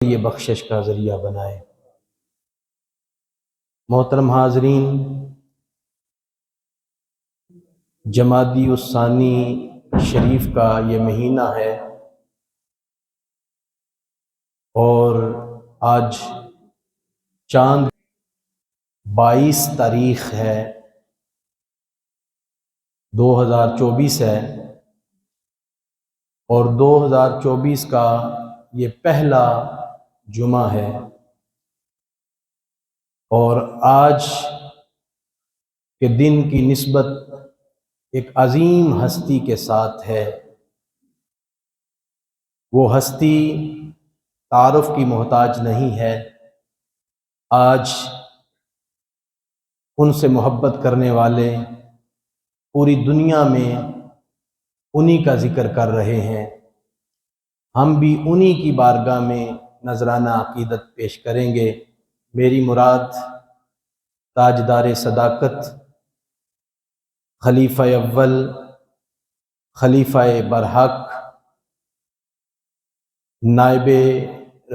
یہ بخشش کا ذریعہ بنائے۔ محترم حاضرین، جمادی الثانی شریف کا یہ مہینہ ہے اور آج چاند 22 تاریخ ہے، 2024 ہے، اور 2024 کا یہ پہلا جمعہ ہے، اور آج کے دن کی نسبت ایک عظیم ہستی کے ساتھ ہے۔ وہ ہستی تعارف کی محتاج نہیں ہے۔ آج ان سے محبت کرنے والے پوری دنیا میں انہی کا ذکر کر رہے ہیں۔ ہم بھی انہی کی بارگاہ میں نذرانہ عقیدت پیش کریں گے۔ میری مراد تاجدار صداقت، خلیفہ اول، خلیفہ برحق، نائب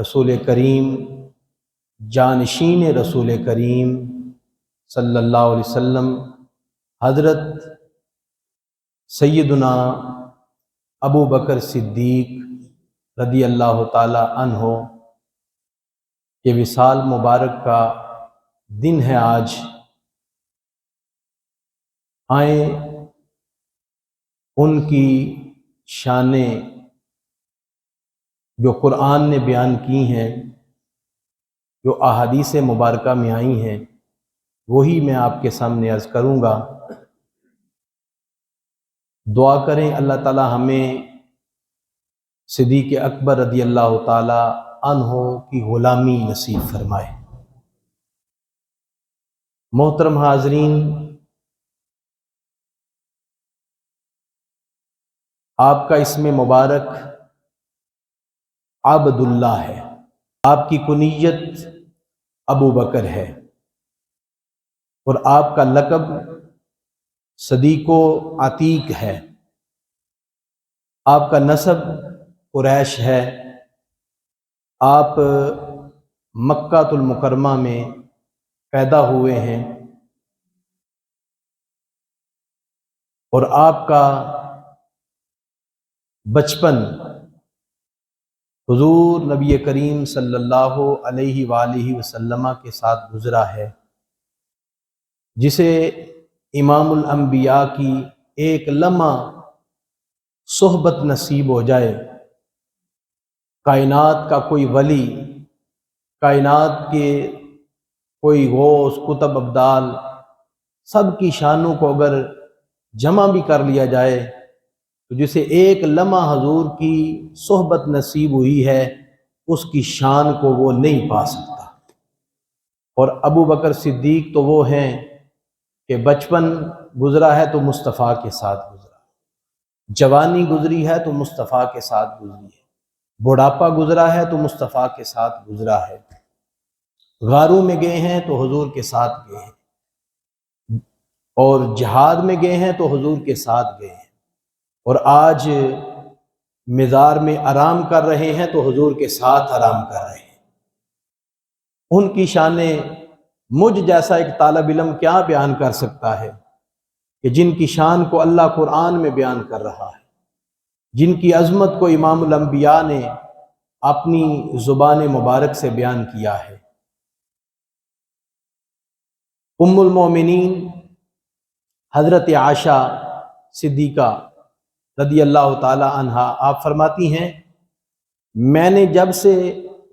رسول کریم، جانشین رسول کریم صلی اللہ علیہ وسلم، حضرت سیدنا ابو بکر صدیق رضی اللہ تعالی عنہ کے وصال مبارک کا دن ہے آج۔ آئیں ان کی شانیں جو قرآن نے بیان کی ہیں، جو احادیث مبارکہ میں آئی ہیں، وہی میں آپ کے سامنے عرض کروں گا۔ دعا کریں اللہ تعالی ہمیں صدیق اکبر رضی اللہ تعالی عنہ کی غلامی نصیب فرمائے۔ محترم حاضرین، آپ کا اسم مبارک عبداللہ ہے، آپ کی کنیت ابو بکر ہے، اور آپ کا لقب صدیق و عتیق ہے۔ آپ کا نسب قریش ہے۔ آپ مکہ المکرمہ میں پیدا ہوئے ہیں، اور آپ کا بچپن حضور نبی کریم صلی اللہ علیہ وآلہ وسلم کے ساتھ گزرا ہے، جسے امام الانبیاء کی ایک لمحہ صحبت نصیب ہو جائے، کائنات کا کوئی ولی، کائنات کے کوئی غوث، کتب ابدال، سب کی شانوں کو اگر جمع بھی کر لیا جائے تو جسے ایک لمحہ حضور کی صحبت نصیب ہوئی ہے، اس کی شان کو وہ نہیں پا سکتا۔ اور ابو بکر صدیق تو وہ ہیں کہ بچپن گزرا ہے تو مصطفیٰ کے ساتھ گزرا، جوانی گزری ہے تو مصطفیٰ کے ساتھ گزری ہے، بڑھاپا گزرا ہے تو مصطفیٰ کے ساتھ گزرا ہے، غاروں میں گئے ہیں تو حضور کے ساتھ گئے ہیں، اور جہاد میں گئے ہیں تو حضور کے ساتھ گئے ہیں، اور آج مزار میں آرام کر رہے ہیں تو حضور کے ساتھ آرام کر رہے ہیں۔ ان کی شانیں مجھ جیسا ایک طالب علم کیا بیان کر سکتا ہے کہ جن کی شان کو اللہ قرآن میں بیان کر رہا ہے، جن کی عظمت کو امام الانبیاء نے اپنی زبان مبارک سے بیان کیا ہے۔ ام المومنین حضرت عائشہ صدیقہ رضی اللہ تعالی عنہا آپ فرماتی ہیں، میں نے جب سے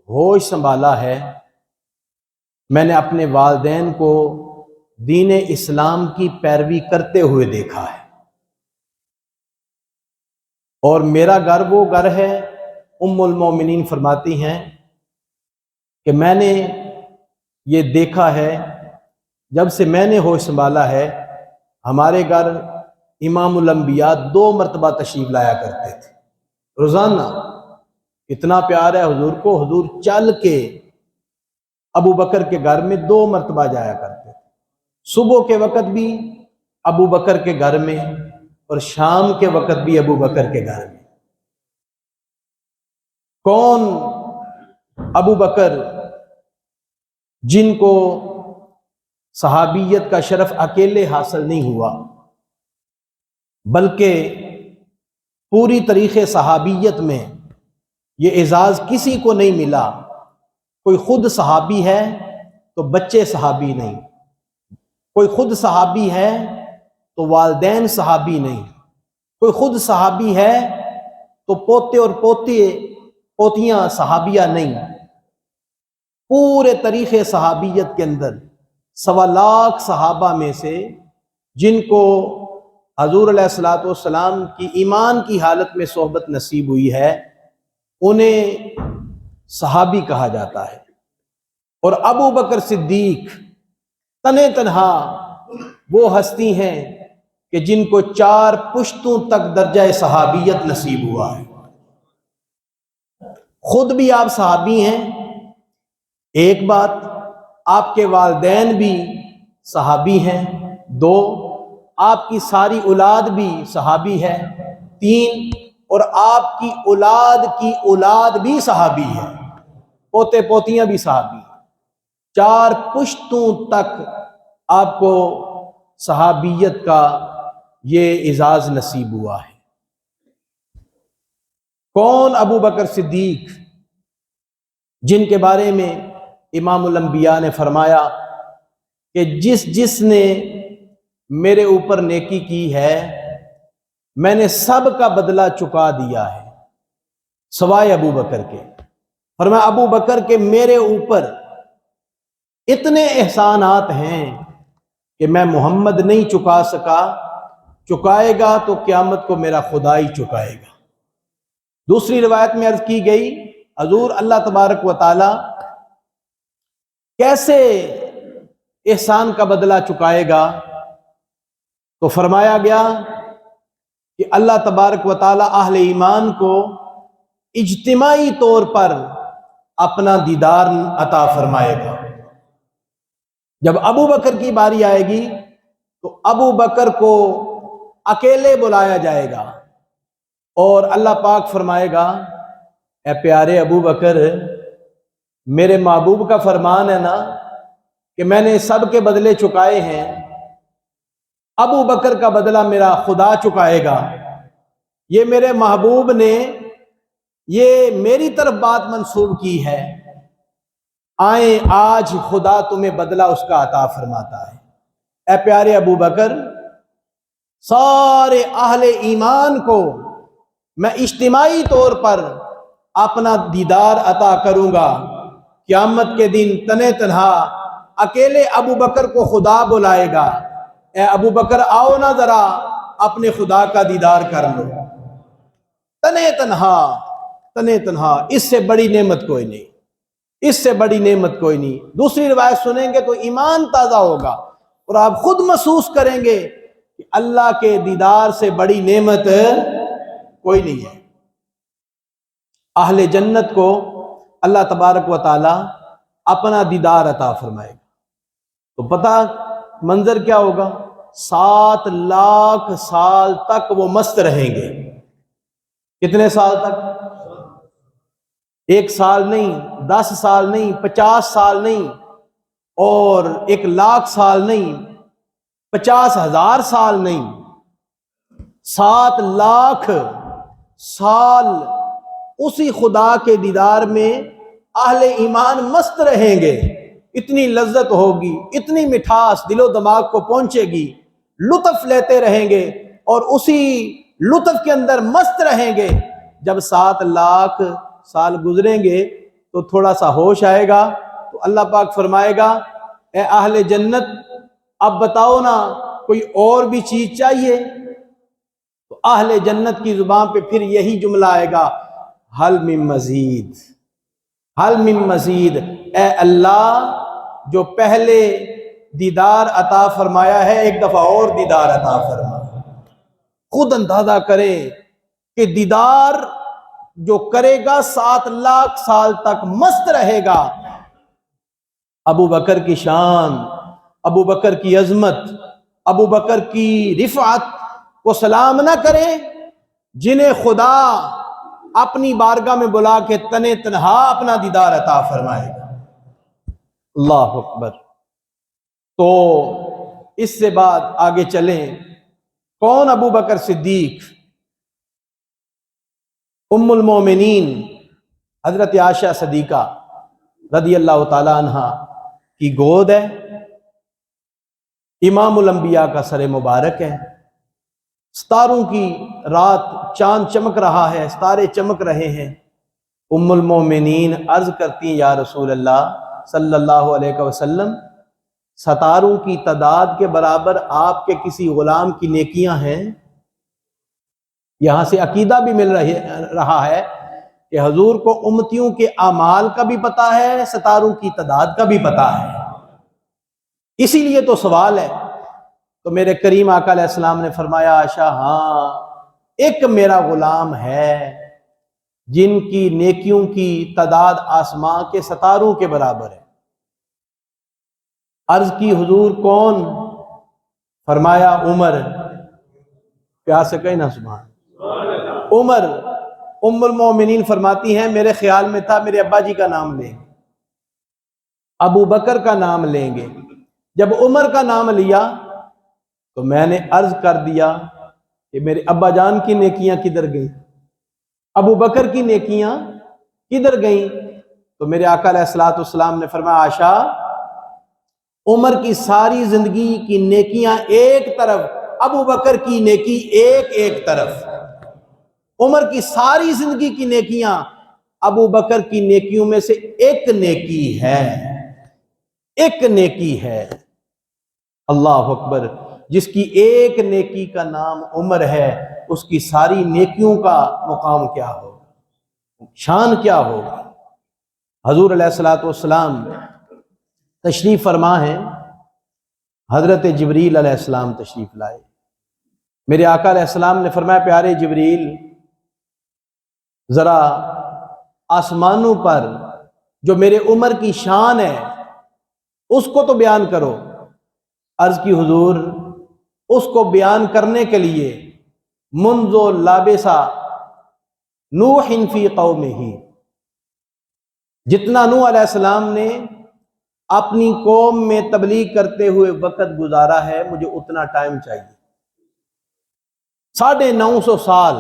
ہوش سنبھالا ہے، میں نے اپنے والدین کو دین اسلام کی پیروی کرتے ہوئے دیکھا ہے، اور میرا گھر وہ گھر ہے، ام المومنین فرماتی ہیں کہ میں نے یہ دیکھا ہے، جب سے میں نے ہوش سنبھالا ہے، ہمارے گھر امام الانبیاء 2 مرتبہ تشریف لایا کرتے تھے روزانہ۔ اتنا پیار ہے حضور کو، حضور چل کے ابو بکر کے گھر میں 2 مرتبہ جایا کرتے تھے، صبح کے وقت بھی ابو بکر کے گھر میں، اور شام کے وقت بھی ابو بکر کے گھر میں۔ کون ابو بکر جن کو صحابیت کا شرف اکیلے حاصل نہیں ہوا بلکہ پوری تاریخ صحابیت میں یہ اعزاز کسی کو نہیں ملا. کوئی خود صحابی ہے تو بچے صحابی نہیں، کوئی خود صحابی ہے تو والدین صحابی نہیں، کوئی خود صحابی ہے تو پوتے اور پوتیاں صحابیہ نہیں. پورے تاریخ صحابیت کے اندر 1.25 لاکھ صحابہ میں سے جن کو حضور علیہ الصلوۃ والسلام کی ایمان کی حالت میں صحبت نصیب ہوئی ہے انہیں صحابی کہا جاتا ہے. اور ابو بکر صدیق تنے تنہا وہ ہستی ہیں کہ جن کو 4 پشتوں تک درجہ صحابیت نصیب ہوا ہے. خود بھی آپ صحابی ہیں، ایک بات، آپ کے والدین بھی صحابی ہیں، 2، آپ کی ساری اولاد بھی صحابی ہے، 3، اور آپ کی اولاد بھی صحابی ہے، پوتے پوتیاں بھی صحابی ہیں. 4 پشتوں تک آپ کو صحابیت کا یہ اعزاز نصیب ہوا ہے. کون ابو بکر صدیق جن کے بارے میں امام الانبیاء نے فرمایا کہ جس نے میرے اوپر نیکی کی ہے میں نے سب کا بدلہ چکا دیا ہے سوائے ابو بکر کے. فرمایا ابو بکر کے میرے اوپر اتنے احسانات ہیں کہ میں محمد نہیں چکا سکا، چکائے گا تو قیامت کو میرا خدا ہی چکائے گا. دوسری روایت میں عرض کی گئی حضور اللہ تبارک و تعالی کیسے احسان کا بدلہ چکائے گا؟ تو فرمایا گیا کہ اللہ تبارک و تعالی اہل ایمان کو اجتماعی طور پر اپنا دیدار عطا فرمائے گا. جب ابو بکر کی باری آئے گی تو ابو بکر کو اکیلے بلایا جائے گا اور اللہ پاک فرمائے گا اے پیارے ابو بکر، میرے محبوب کا فرمان ہے نا کہ میں نے سب کے بدلے چکائے ہیں، ابو بکر کا بدلہ میرا خدا چکائے گا. یہ میرے محبوب نے یہ میری طرف بات منسوب کی ہے، آئیں آج خدا تمہیں بدلہ اس کا عطا فرماتا ہے. اے پیارے ابو بکر، سارے اہل ایمان کو میں اجتماعی طور پر اپنا دیدار عطا کروں گا. قیامت کے دن تنے تنہا اکیلے ابو بکر کو خدا بلائے گا، اے ابو بکر آؤ نا ذرا اپنے خدا کا دیدار کر لو. تنے تنہا اس سے بڑی نعمت کوئی نہیں، اس سے بڑی نعمت کوئی نہیں. دوسری روایت سنیں گے تو ایمان تازہ ہوگا اور آپ خود محسوس کریں گے کہ اللہ کے دیدار سے بڑی نعمت کوئی نہیں ہے. اہل جنت کو اللہ تبارک و تعالی اپنا دیدار عطا فرمائے گا تو پتہ منظر کیا ہوگا؟ 7 لاکھ سال تک وہ مست رہیں گے. کتنے سال تک؟ 1 سال نہیں، 10 سال نہیں، 50 سال نہیں، اور 1 لاکھ سال نہیں، 50,000 سال نہیں، 7 لاکھ سال اسی خدا کے دیدار میں اہل ایمان مست رہیں گے. اتنی لذت ہوگی، اتنی مٹھاس دل و دماغ کو پہنچے گی، لطف لیتے رہیں گے اور اسی لطف کے اندر مست رہیں گے. جب 7 لاکھ سال گزریں گے تو تھوڑا سا ہوش آئے گا تو اللہ پاک فرمائے گا اے اہل جنت اب بتاؤ نا کوئی اور بھی چیز چاہیے؟ تو اہل جنت کی زبان پہ پھر یہی جملہ آئے گا حل من مزید، حل من مزید. اے اللہ جو پہلے دیدار عطا فرمایا ہے ایک دفعہ اور دیدار عطا فرما. خود اندازہ کرے کہ دیدار جو کرے گا 7 لاکھ سال تک مست رہے گا. ابو بکر کی شان، ابو بکر کی عظمت، ابو بکر کی رفعت کو سلام نہ کریں جنہیں خدا اپنی بارگاہ میں بلا کے تنے تنہا اپنا دیدار عطا فرمائے گا۔ اللہ اکبر۔ تو اس سے بعد آگے چلیں، کون ابو بکر صدیق؟ ام المومنین حضرت عائشہ صدیقہ رضی اللہ تعالی عنہ کی گود ہے، امام الانبیاء کا سر مبارک ہے۔ ستاروں کی رات، چاند چمک رہا ہے، ستارے چمک رہے ہیں، ام المومنین عرض کرتی ہیں یا رسول اللہ صلی اللہ علیہ وسلم، ستاروں کی تعداد کے برابر آپ کے کسی غلام کی نیکیاں ہیں؟ یہاں سے عقیدہ بھی مل رہا ہے کہ حضور کو امتیوں کے اعمال کا بھی پتہ ہے، ستاروں کی تعداد کا بھی پتہ ہے۔ اسی لیے تو سوال ہے۔ تو میرے کریم آقا علیہ السلام نے فرمایا عائشہ ہاں، ایک میرا غلام ہے جن کی نیکیوں کی تعداد آسمان کے ستاروں کے برابر ہے۔ عرض کی حضور کون؟ فرمایا عمر۔ پیار سے کہیں نا سبحان عمر۔ ام المومنین فرماتی ہیں میرے خیال میں تھا میرے ابا جی کا نام لیں گے، ابو بکر کا نام لیں گے۔ جب عمر کا نام لیا تو میں نے عرض کر دیا کہ میرے ابا جان کی نیکیاں کدھر گئیں، ابو بکر کی نیکیاں کدھر گئیں؟ تو میرے آقا علیہ الصلوۃ والسلام نے فرمایا عائشہ، عمر کی ساری زندگی کی نیکیاں ایک طرف، ابو بکر کی نیکی ایک طرف۔ عمر کی ساری زندگی کی نیکیاں ابو بکر کی نیکیوں میں سے ایک نیکی ہے، ایک نیکی ہے۔ اللہ اکبر۔ جس کی ایک نیکی کا نام عمر ہے، اس کی ساری نیکیوں کا مقام کیا ہوگا، شان کیا ہوگا۔ حضور علیہ الصلوۃ والسلام تشریف فرما ہیں، حضرت جبریل علیہ السلام تشریف لائے۔ میرے آقا علیہ السلام نے فرمایا پیارے جبریل، ذرا آسمانوں پر جو میرے عمر کی شان ہے اس کو تو بیان کرو۔ عرض کی حضور، اس کو بیان کرنے کے لیے منذ لابسا نوح فی قومہ، جتنا نوح علیہ السلام نے اپنی قوم میں تبلیغ کرتے ہوئے وقت گزارا ہے، مجھے اتنا ٹائم چاہیے۔ 950 سال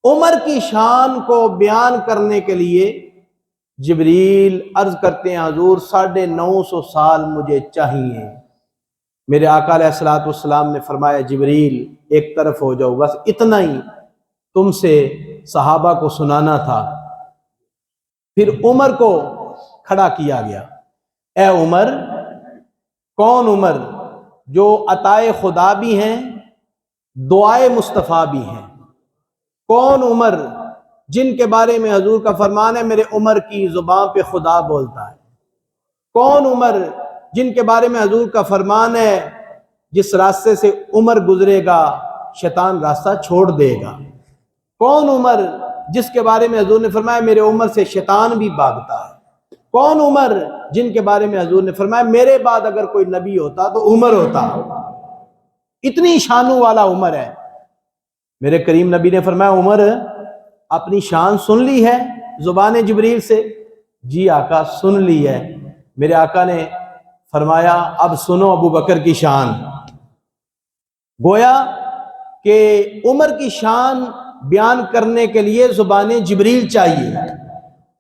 عمر کی شان کو بیان کرنے کے لیے جبریل عرض کرتے ہیں حضور 950 سال مجھے چاہیے۔ میرے آقا علیہ الصلوۃ والسلام نے فرمایا جبریل ایک طرف ہو جاؤ، بس اتنا ہی تم سے صحابہ کو سنانا تھا۔ پھر عمر کو کھڑا کیا گیا۔ اے عمر، کون عمر؟ جو عطائے خدا بھی ہیں، دعائے مصطفیٰ بھی ہیں۔ کون عمر؟ جن کے بارے میں حضور کا فرمان ہے میرے عمر کی زبان پہ خدا بولتا ہے۔ کون عمر؟ جن کے بارے میں حضور کا فرمان ہے جس راستے سے عمر گزرے گا شیطان راستہ چھوڑ دے گا۔ کون عمر؟ جس کے بارے میں حضور نے فرمایا میرے عمر سے شیطان بھی بھاگتا ہے۔ کون عمر؟ جن کے بارے میں حضور نے فرمایا میرے بعد اگر کوئی نبی ہوتا تو عمر ہوتا۔ اتنی شانوں والا عمر ہے۔ میرے کریم نبی نے فرمایا عمر اپنی شان سن لی ہے زبان جبریل سے؟ جی آقا سن لی ہے۔ میرے آقا نے فرمایا اب سنو ابو بکر کی شان۔ گویا کہ عمر کی شان بیان کرنے کے لیے زبان جبریل چاہیے،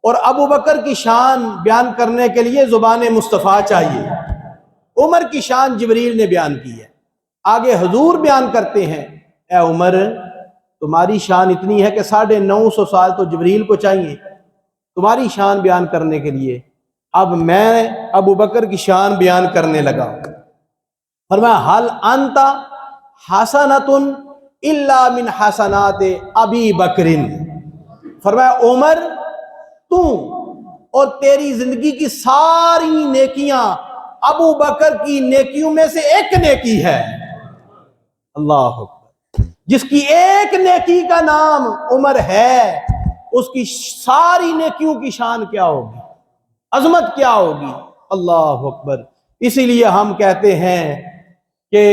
اور ابو بکر کی شان بیان کرنے کے لیے زبان مصطفیٰ چاہیے۔ عمر کی شان جبریل نے بیان کی ہے، آگے حضور بیان کرتے ہیں اے عمر تمہاری شان اتنی ہے کہ 950 سال تو جبریل کو چاہیے تمہاری شان بیان کرنے کے لیے، اب میں ابو بکر کی شان بیان کرنے لگا۔ فرمایا حل انت حسنۃ الا من حسنات ابی بکر۔ فرمایا عمر تو اور تیری زندگی کی ساری نیکیاں ابو بکر کی نیکیوں میں سے ایک نیکی ہے۔ اللہ اکبر۔ جس کی ایک نیکی کا نام عمر ہے اس کی ساری نیکیوں کی شان کیا ہوگی، عظمت کیا ہوگی۔ اللہ اکبر۔ اسی لیے ہم کہتے ہیں کہ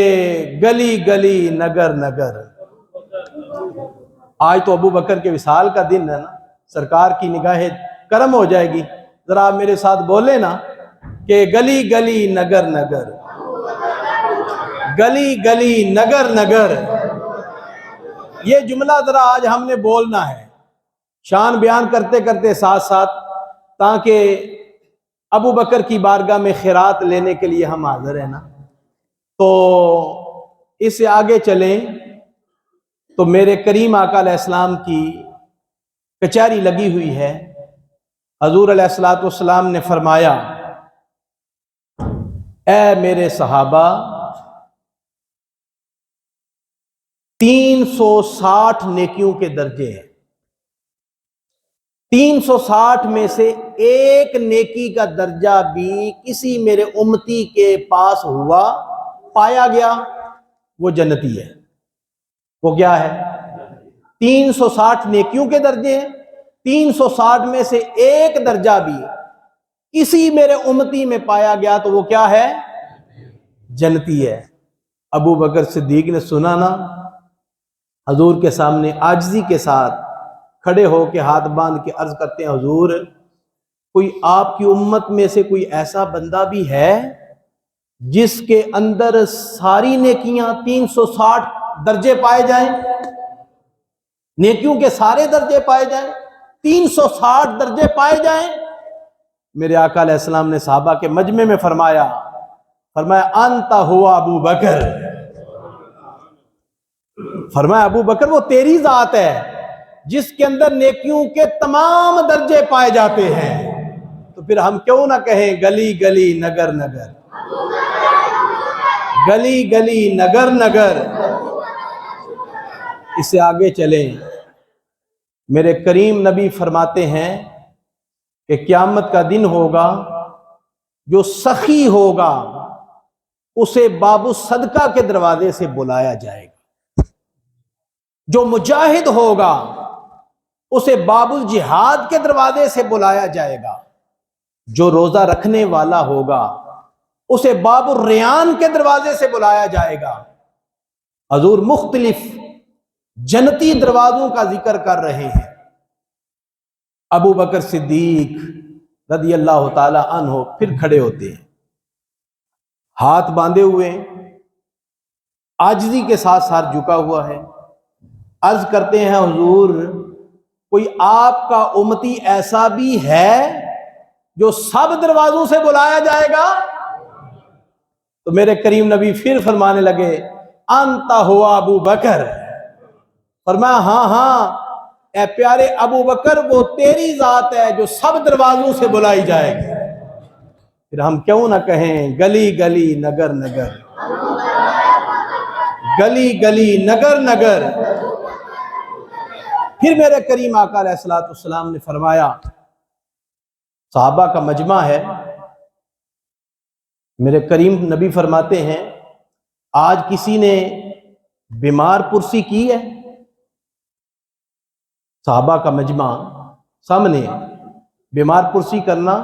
گلی گلی نگر نگر آج تو ابو بکر کے وصال کا دن ہے نا، سرکار کی نگاہ کرم ہو جائے گی. ذرا آپ میرے ساتھ بولے نا کہ گلی گلی نگر نگر، گلی گلی نگر نگر. یہ جملہ ذرا آج ہم نے بولنا ہے، شان بیان کرتے کرتے ساتھ ساتھ، تاکہ ابو بکر کی بارگاہ میں خیرات لینے کے لیے ہم حاضر ہیں نا. تو اس سے آگے چلیں تو میرے کریم آقا علیہ السلام کی کچہری لگی ہوئی ہے. حضور علیہ الصلوۃ والسلام نے فرمایا، اے میرے صحابہ، 360 نیکیوں کے درجے ہیں. 360 میں سے ایک نیکی کا درجہ بھی کسی میرے امتی کے پاس ہوا، پایا گیا، وہ جنتی ہے. وہ کیا ہے؟ 360 نیکیوں کے درجے ہیں، 360 میں سے ایک درجہ بھی کسی میرے امتی میں پایا گیا تو وہ کیا ہے؟ جنتی ہے. ابو بکر صدیق نے سنا نا، حضور کے سامنے عاجزی کے ساتھ کھڑے ہو کے ہاتھ باندھ کے عرض کرتے ہیں، حضور کوئی آپ کی امت میں سے کوئی ایسا بندہ بھی ہے جس کے اندر ساری نیکیاں 360 درجے پائے جائیں، نیکیوں کے سارے درجے پائے جائیں، 360 درجے پائے جائیں؟ میرے آقا علیہ السلام نے صحابہ کے مجمع میں فرمایا انت ہوا ابو بکر. فرمایا ابو بکر وہ تیری ذات ہے جس کے اندر نیکیوں کے تمام درجے پائے جاتے ہیں. تو پھر ہم کیوں نہ کہیں گلی گلی نگر نگر، گلی گلی نگر نگر. اس سے آگے چلیں، میرے کریم نبی فرماتے ہیں کہ قیامت کا دن ہوگا، جو سخی ہوگا اسے باب الصدقہ کے دروازے سے بلایا جائے گا، جو مجاہد ہوگا اسے باب الجہاد کے دروازے سے بلایا جائے گا، جو روزہ رکھنے والا ہوگا اسے باب الریان کے دروازے سے بلایا جائے گا. حضور مختلف جنتی دروازوں کا ذکر کر رہے ہیں. ابو بکر صدیق رضی اللہ تعالی عنہ پھر کھڑے ہوتے ہیں، ہاتھ باندھے ہوئے، عاجزی کے ساتھ سر جھکا ہوا ہے. عرض کرتے ہیں، حضور کوئی آپ کا امتی ایسا بھی ہے جو سب دروازوں سے بلایا جائے گا؟ تو میرے کریم نبی پھر فرمانے لگے، انت ہوا ابو بکر. فرمایا ہاں ہاں اے پیارے ابو بکر، وہ تیری ذات ہے جو سب دروازوں سے بلائی جائے گی. پھر ہم کیوں نہ کہیں گلی گلی نگر نگر، گلی گلی نگر نگر. پھر میرے کریم آقا علیہ الصلوۃ والسلام نے فرمایا، صحابہ کا مجمع ہے، میرے کریم نبی فرماتے ہیں، آج کسی نے بیمار پرسی کی ہے؟ صحابہ کا مجمع سامنے ہے. بیمار پرسی کرنا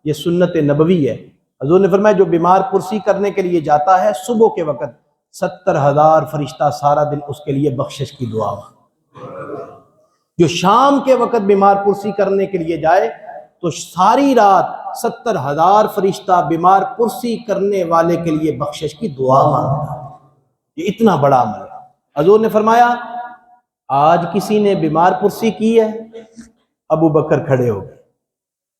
یہ سنت نبوی ہے. حضور نے فرمایا جو بیمار پرسی کرنے کے لیے جاتا ہے صبح کے وقت 70,000 فرشتہ سارا دن اس کے لیے بخشش کی دعا. جو شام کے وقت بیمار پرسی کرنے کے لیے جائے تو ساری رات 70,000 فرشتہ بیمار پرسی کرنے والے کے لیے بخشش کی دعا مانگتا ہے. یہ اتنا بڑا عمل ہے. حضور نے فرمایا آج کسی نے بیمار پرسی کی ہے؟ ابو بکر کھڑے ہو گئے.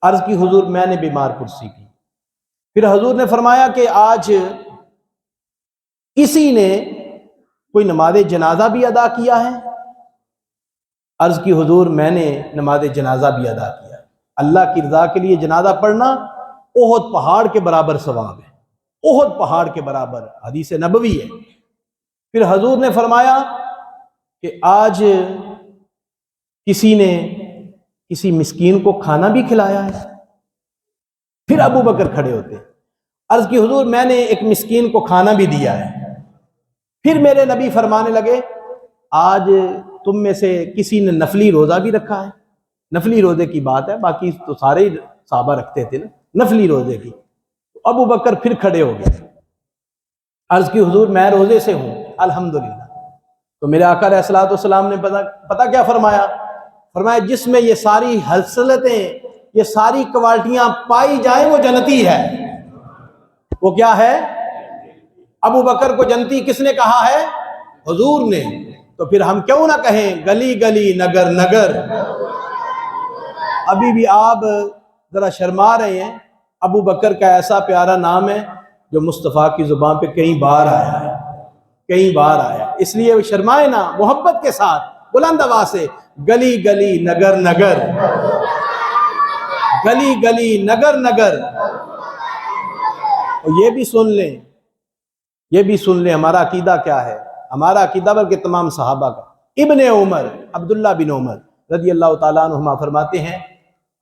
عرض کی حضور میں نے بیمار پرسی کی. پھر حضور نے فرمایا کہ آج کسی نے کوئی نماز جنازہ بھی ادا کیا ہے؟ عرض کی حضور میں نے نماز جنازہ بھی ادا کیا. اللہ کی رضا کے لیے جنازہ پڑھنا احد پہاڑ کے برابر ثواب ہے، احد پہاڑ کے برابر، حدیث نبوی ہے. پھر حضور نے فرمایا کہ آج کسی نے کسی مسکین کو کھانا بھی کھلایا ہے؟ پھر ابو بکر کھڑے ہوتے. عرض کی حضور میں نے ایک مسکین کو کھانا بھی دیا ہے. پھر میرے نبی فرمانے لگے آج تم میں سے کسی نے نفلی روزہ بھی رکھا ہے. نفلی روزے کی بات ہے، باقی تو سارے صحابہ رکھتے تھے نا نفلی روزے کی. ابو بکر پھر کھڑے ہو گئے. عرض کی حضور میں روزے سے ہوں الحمدللہ. تو میرے آقا علیہ الصلوۃ والسلام نے پتہ کیا فرمایا؟ فرمایا جس میں یہ ساری حصلتیں، یہ ساری کوالٹیاں پائی جائیں وہ جنتی ہے۔ وہ کیا ہے؟ ابو بکر کو جنتی کس نے کہا ہے؟ حضور نے۔ تو پھر ہم کیوں نہ کہیں گلی گلی نگر نگر؟ ابھی بھی آپ ذرا شرما رہے ہیں۔ ابو بکر کا ایسا پیارا نام ہے جو مصطفیٰ کی زبان پہ کئی بار آیا ہے، کئی بار آیا، اس لیے شرمائے نا، محبت کے ساتھ بلند آواز سے گلی گلی نگر نگر، گلی گلی نگر نگر۔ اور یہ بھی سن لیں، یہ بھی سن لیں ہمارا عقیدہ کیا ہے۔ ہمارا عقیدہ بلکہ تمام صحابہ کا۔ ابن عمر، عبداللہ بن عمر رضی اللہ تعالیٰ عنہما فرماتے ہیں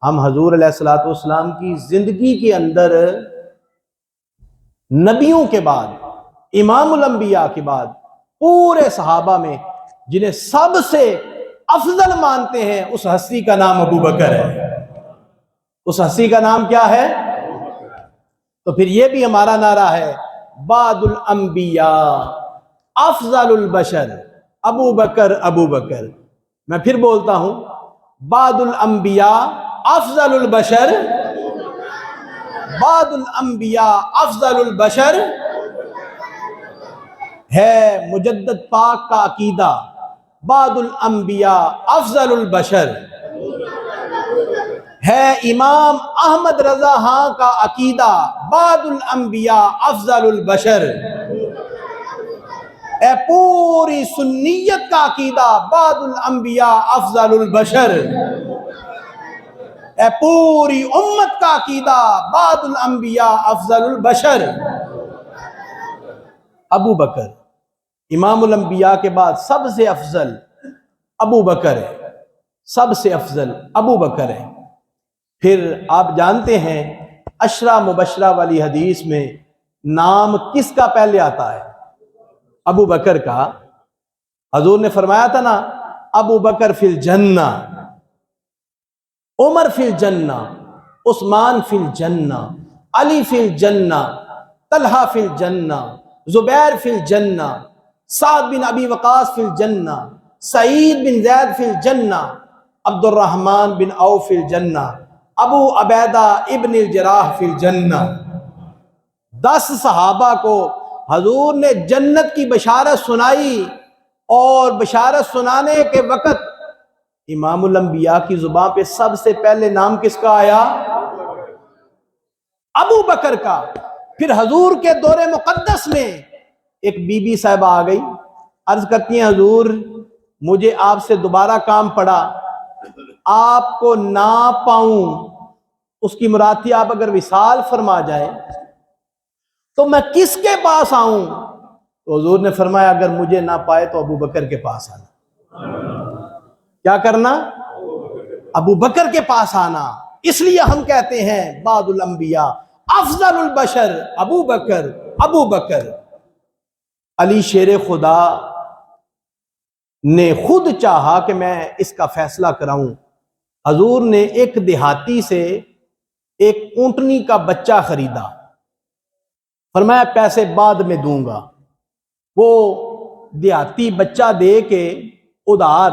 ہم حضور علیہ الصلوۃ والسلام کی زندگی کے اندر نبیوں کے بعد، امام الانبیاء کے بعد پورے صحابہ میں جنہیں سب سے افضل مانتے ہیں اس ہستی کا نام ابو بکر ہے۔ اس ہستی کا نام کیا ہے؟ تو پھر یہ بھی ہمارا نعرہ ہے بعد الانبیاء افضل البشر ابو بکر ابو بکر۔ میں پھر بولتا ہوں بعد الانبیاء افضل البشر، بعد الانبیاء افضل البشر ہے مجدد پاک کا عقیدہ۔ بعد الانبیاء افضل البشر ہے امام احمد رضا ہاں کا عقیدہ۔ بعد الانبیاء افضل البشر اے پوری سنیت کا عقیدہ۔ بعد الانبیاء افضل البشر اے پوری امت کا عقیدہ۔ بعد الانبیاء افضل البشر۔ ابو بکر امام الانبیاء کے بعد سب سے افضل ابو بکر ہے، سب سے افضل ابو بکر ہے۔ پھر آپ جانتے ہیں عشرہ مبشرہ والی حدیث میں نام کس کا پہلے آتا ہے؟ ابو بکر کا۔ حضور نے فرمایا تھا نا ابو بکر فی الجنہ، عمر فی الجنہ، عثمان فی الجنہ، علی فی الجنہ، طلحہ فی الجنہ، زبیر فی الجنہ، سعد بن ابی وقاص فی الجنہ، سعید بن زید فی الجنہ، عبد الرحمن بن عوف فی الجنہ، ابو عبیدہ ابن الجراح فی الجنہ۔ 10 صحابہ کو حضور نے جنت کی بشارت سنائی، اور بشارت سنانے کے وقت امام الانبیاء کی زبان پہ سب سے پہلے نام کس کا آیا؟ ابو بکر کا۔ پھر حضور کے دور مقدس میں ایک بی بی صاحبہ آ گئی، عرض کرتی ہیں حضور مجھے آپ سے دوبارہ کام پڑا، آپ کو نہ پاؤں، اس کی مراد تھی آپ اگر وصال فرما جائیں تو میں کس کے پاس آؤں؟ تو حضور نے فرمایا اگر مجھے نہ پائے تو ابو بکر کے پاس آنا۔ کیا کرنا؟ ابو بکر کے پاس آنا۔ اس لیے ہم کہتے ہیں بعد الانبیاء افضل البشر ابو بکر ابو بکر۔ علی شیر خدا نے خود چاہا کہ میں اس کا فیصلہ کراؤں۔ حضور نے ایک دیہاتی سے ایک اونٹنی کا بچہ خریدا، فرمایا پیسے بعد میں دوں گا۔ وہ دیہاتی بچہ دے کے ادھار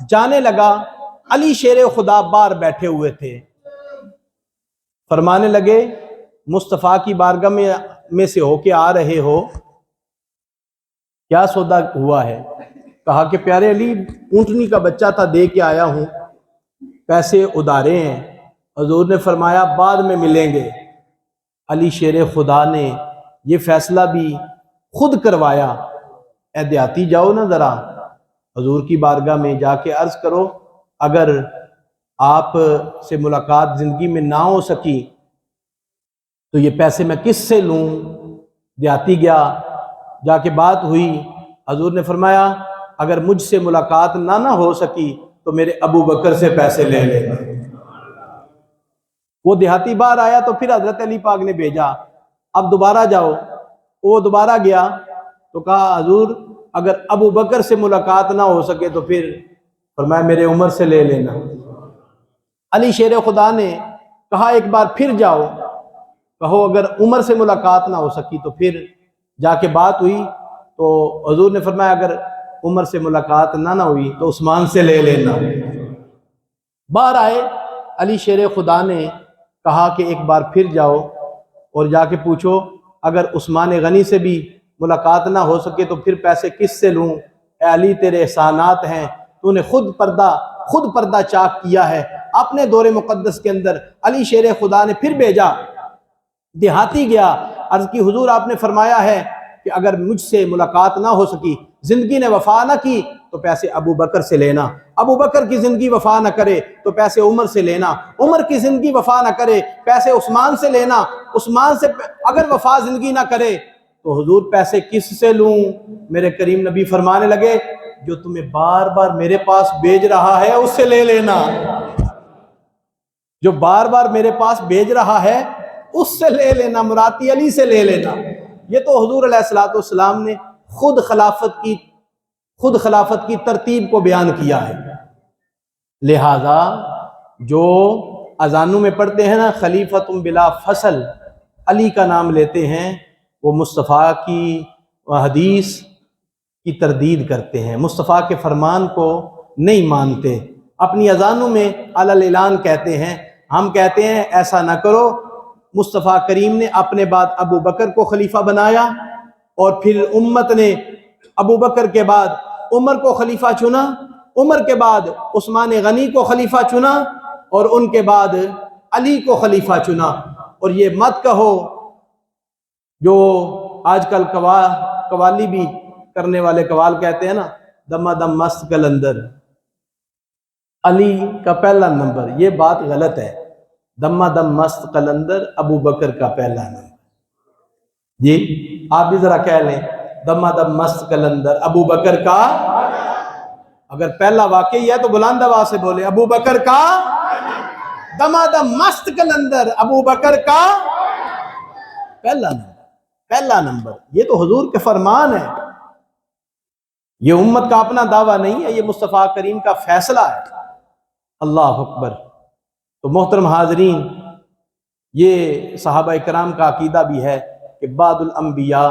جانے لگا۔ علی شیر خدا باہر بیٹھے ہوئے تھے، فرمانے لگے مصطفیٰ کی بارگاہ میں سے ہو کے آ رہے ہو، کیا سودا ہوا ہے؟ کہا کہ پیارے علی اونٹنی کا بچہ تھا دے کے آیا ہوں، پیسے ادھارے ہیں۔ حضور نے فرمایا بعد میں ملیں گے۔ علی شیر خدا نے یہ فیصلہ بھی خود کروایا، اے دیہاتی جاؤ نا ذرا حضور کی بارگاہ میں جا کے عرض کرو اگر آپ سے ملاقات زندگی میں نہ ہو سکی تو یہ پیسے میں کس سے لوں؟ دیہاتی گیا، جا کے بات ہوئی، حضور نے فرمایا اگر مجھ سے ملاقات نہ ہو سکی تو میرے ابو بکر سے پیسے لے لینا۔ وہ دیہاتی باہر آیا تو پھر حضرت علی پاک نے بھیجا اب دوبارہ جاؤ۔ وہ دوبارہ گیا تو کہا حضور اگر ابو بکر سے ملاقات نہ ہو سکے تو پھر فرمایا میرے عمر سے لے لینا۔ علی شیر خدا نے کہا ایک بار پھر جاؤ، کہو اگر عمر سے ملاقات نہ ہو سکی تو پھر جا کے بات ہوئی تو حضور نے فرمایا اگر عمر سے ملاقات نہ ہوئی تو عثمان سے لے لینا۔ باہر آئے، علی شیر خدا نے کہا کہ ایک بار پھر جاؤ اور جا کے پوچھو اگر عثمان غنی سے بھی ملاقات نہ ہو سکے تو پھر پیسے کس سے لوں؟ اے علی تیرے احسانات ہیں، تو نے خود پردہ چاک کیا ہے۔ اپنے دور مقدس کے اندر علی شیر خدا نے پھر بھیجا، دیہاتی گیا، عرض کی حضور آپ نے فرمایا ہے کہ اگر مجھ سے ملاقات نہ ہو سکی، زندگی نے وفا نہ کی تو پیسے ابو بکر سے لینا، ابو بکر کی زندگی وفا نہ کرے تو پیسے عمر سے لینا، عمر کی زندگی وفا نہ کرے پیسے عثمان سے لینا، عثمان سے اگر وفا زندگی نہ کرے تو حضور پیسے کس سے لوں؟ میرے کریم نبی فرمانے لگے جو تمہیں بار بار میرے پاس بھیج رہا ہے اس سے لے لینا، جو بار بار میرے پاس بھیج رہا ہے اس سے لے لینا، مراتی علی سے لے لینا۔ یہ تو حضور علیہ الصلوۃ والسلام نے خود خلافت کی ترتیب کو بیان کیا ہے۔ لہذا جو اذانوں میں پڑھتے ہیں نا خلیفۃ بلا فصل، علی کا نام لیتے ہیں، وہ مصطفیٰ کی حدیث کی تردید کرتے ہیں، مصطفیٰ کے فرمان کو نہیں مانتے، اپنی اذانوں میں علی الاعلان کہتے ہیں۔ ہم کہتے ہیں ایسا نہ کرو، مصطفیٰ کریم نے اپنے بعد ابو بکر کو خلیفہ بنایا اور پھر امت نے ابو بکر کے بعد عمر کو خلیفہ چنا، عمر کے بعد عثمان غنی کو خلیفہ چنا اور ان کے بعد علی کو خلیفہ چنا۔ اور یہ مت کہو جو آج کل قوالی بھی کرنے والے قوال کہتے ہیں نا، دما دم مست قلندر، علی کا پہلا نمبر، یہ بات غلط ہے۔ دما دم مست قلندر ابو بکر کا پہلا نمبر۔ جی آپ بھی ذرا کہہ لیں، دما دم مست قلندر ابو بکر کا، اگر پہلا واقعی ہے تو بلند آواز سے بولے ابو بکر کا دما دم مست قلندر ابو بکر کا پہلا نمبر۔ یہ تو حضور کے فرمان ہے، یہ امت کا اپنا دعویٰ نہیں ہے، یہ مصطفیٰ کریم کا فیصلہ ہے۔ اللہ اکبر۔ تو محترم حاضرین، یہ صحابہ کرام کا عقیدہ بھی ہے کہ بعد الانبیاء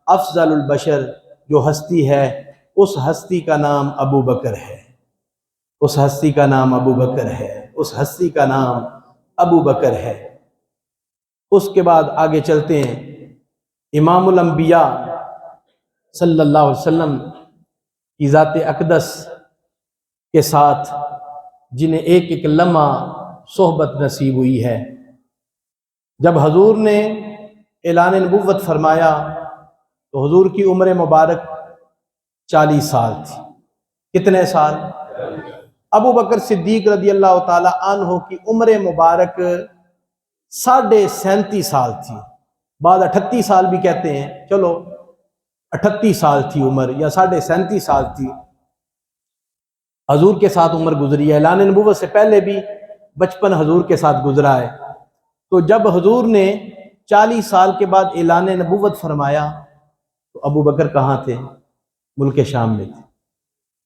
افضل البشر جو ہستی ہے اس ہستی کا نام ابو بکر ہے، اس ہستی کا نام ابو بکر ہے، اس ہستی کا نام ابو بکر ہے۔ اس کے بعد آگے چلتے ہیں، امام الانبیاء صلی اللہ علیہ وسلم کی ذات اقدس کے ساتھ جنہیں ایک ایک لمحہ صحبت نصیب ہوئی ہے، جب حضور نے اعلان نبوت فرمایا تو حضور کی عمر مبارک 40 سال تھی۔ کتنے سال؟ ابو بکر صدیق رضی اللہ تعالی عنہ کی عمر مبارک 37.5 سال تھی، بعض 38 سال بھی کہتے ہیں، چلو 38 سال تھی عمر یا 37.5 سال تھی۔ حضور کے ساتھ عمر گزری ہے، اعلان نبوت سے پہلے بھی بچپن حضور کے ساتھ گزرا ہے۔ تو جب حضور نے 40 سال کے بعد اعلان نبوت فرمایا تو ابو بکر کہاں تھے؟ ملک شام میں تھے۔